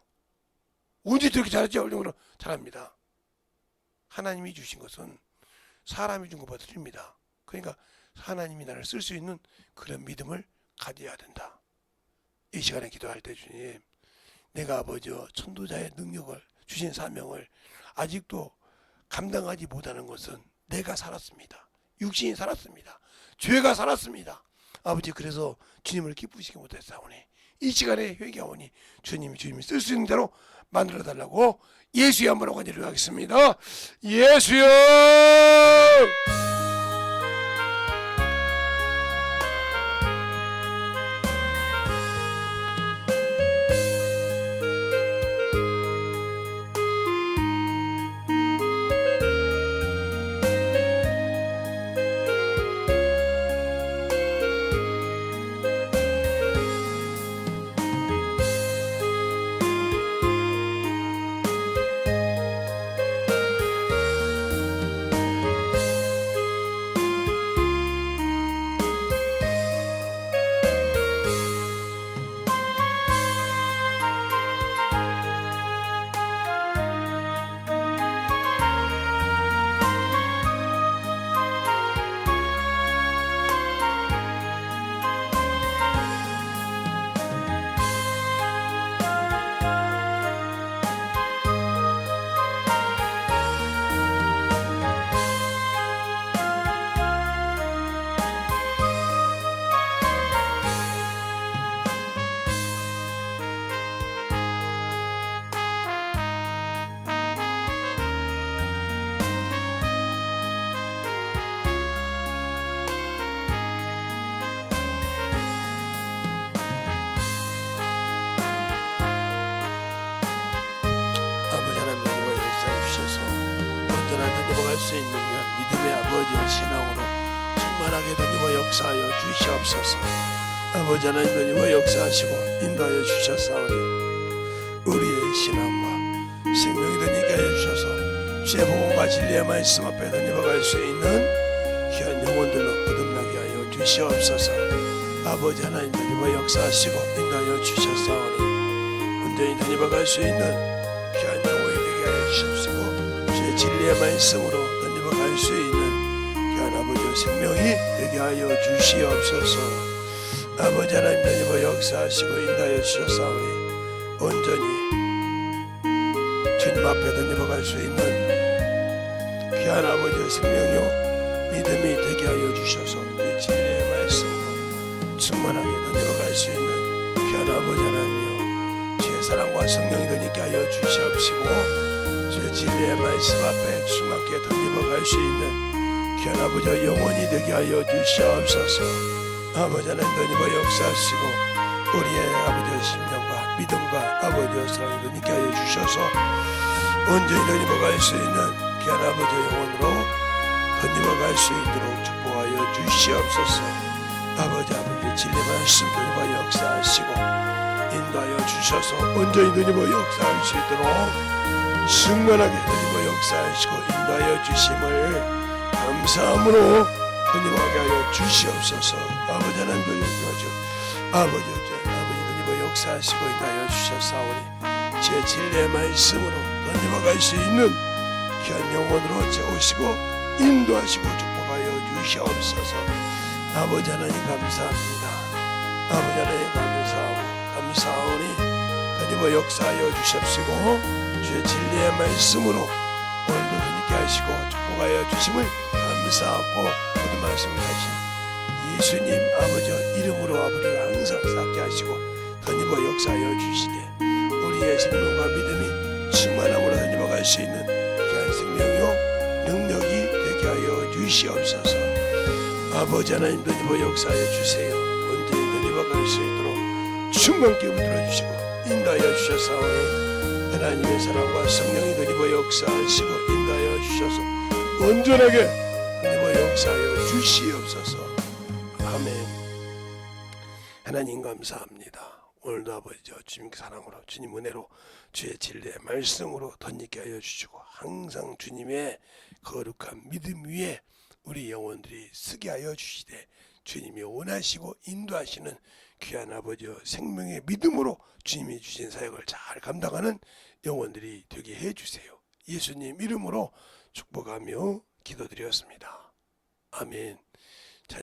언제 저렇게 자랐지? 얼마나 잘합니다. 하나님이 주신 것은 사람이 준 것보다 틀립니다. 그러니까 하나님이 나를 쓸 수 있는 그런 믿음을 가져야 된다. 이 시간에 기도할 때 주님, 내가 아버지여 천도자의 능력을 주신 사명을 아직도 감당하지 못하는 것은 내가 살았습니다. 육신이 살았습니다. 죄가 살았습니다. 아버지, 그래서 주님을 기쁘시게 못했사오니 이 시간에 회개하오니 주님이 쓸 수 있는 대로 만들어 달라고 예수의 한번하고 간절히 하겠습니다. 예수여! 수 있는 믿음의 아버지와 신앙으로 충만하게 던지고 역사하여 주시옵소서. 아버지 하나님과 역사하시고 인도하여 주셨사오니 우리의 신앙과 생명이 되니까 해주셔서 주의 복음과 진리의 말씀 앞에 던져갈 수 있는 귀한 영혼들로 거듭나게 하여 주시옵소서. 아버지 하나님 던지고 역사하시고 인도하여 주셨사오니 온전히 던져갈 수 있는 귀한 영혼이 되게 하여 주시옵시고 주의 진리의 말씀으로 갈 수 있는 귀한 아버지의 생명이 되게 하여 주시옵소서. 아버지 하나님 던지고 역사하시고 인도하여 주셨사오니 온전히 주님 앞에 던지고 갈 수 있는 귀한 아버지의 생명이요 믿음이 되게 하여 주셔서 이 진리의 말씀으로 충만하게 던지고 갈 수 있는 귀한 아버지 하나님이요 주의 사랑과 성령이 되게 하여 주시옵시고 주의 진리의 말씀 앞에 충만하게 던지고 갈 수 있는 귀한 아버지의 영혼이 되게 하여 주시옵소서. 아버지 하나님 던지고 역사하시고 우리의 아버지의 심령과 믿음과 아버지의 사랑이 되게 하여 주셔서 온전히 던지고 갈 수 있는 귀한 아버지의 영혼으로 던지고 갈 수 있도록 축복하여 주시옵소서. 아버지의 진리의 말씀 던지고 역사하시고 인도하여 주셔서 온전히 던지고 역사할 수 있도록 충만하게 던지고 역사하시고 인도하여 주심을 감사함으로 던지고하게 하여 주시옵소서. 아버지 하나님 던지고 아버지 던지고 역사하시고 인도하여 주셨사오니 제 진리의 말씀으로 던지고 갈 수 있는 귀한 영혼으로 채우시고 인도하시고 축복하여 주시옵소서. 아버지 하나님 감사합니다. 아버지 하나님 감사하오니 던지고 역사하여 주십시고 주의 진리의 말씀으로 오늘도 함께 하시고 축복하여 주심을 감사합니다. 감사하고 모든 말씀을 하신 예수님 아버지 이름으로 아버지를 항상 쌓게 하시고 덧입어 역사하여 주시되 우리의 생명과 믿음이 충만함으로 덧입어 갈 수 있는 귀한 생명이요 능력이 되게 하여 주시옵소서. 아버지 하나님 덧입어 역사하여 주세요. 온전히 덧입어 갈 수 있도록 충만케 붙들어 주시고 인도하여 주셨사오니 하나님의 사랑과 성령이 덧입어 역사하시고 인도하여 주셔서 온전하게 덧입어 역사하여 주시옵소서. 아멘. 하나님 감사합니다. 오늘도 아버지 주님 사랑으로 주님 은혜로 주의 진리의 말씀으로 덧입게 하여 주시고 항상 주님의 거룩한 믿음 위에 우리 영혼들이 쓰게 하여 주시되 주님이 원하시고 인도하시는 귀한 아버지의 생명의 믿음으로 주님이 주신 사역을 잘 감당하는 영혼들이 되게 해주세요. 예수님 이름으로 축복하며 기도드렸습니다. 아멘.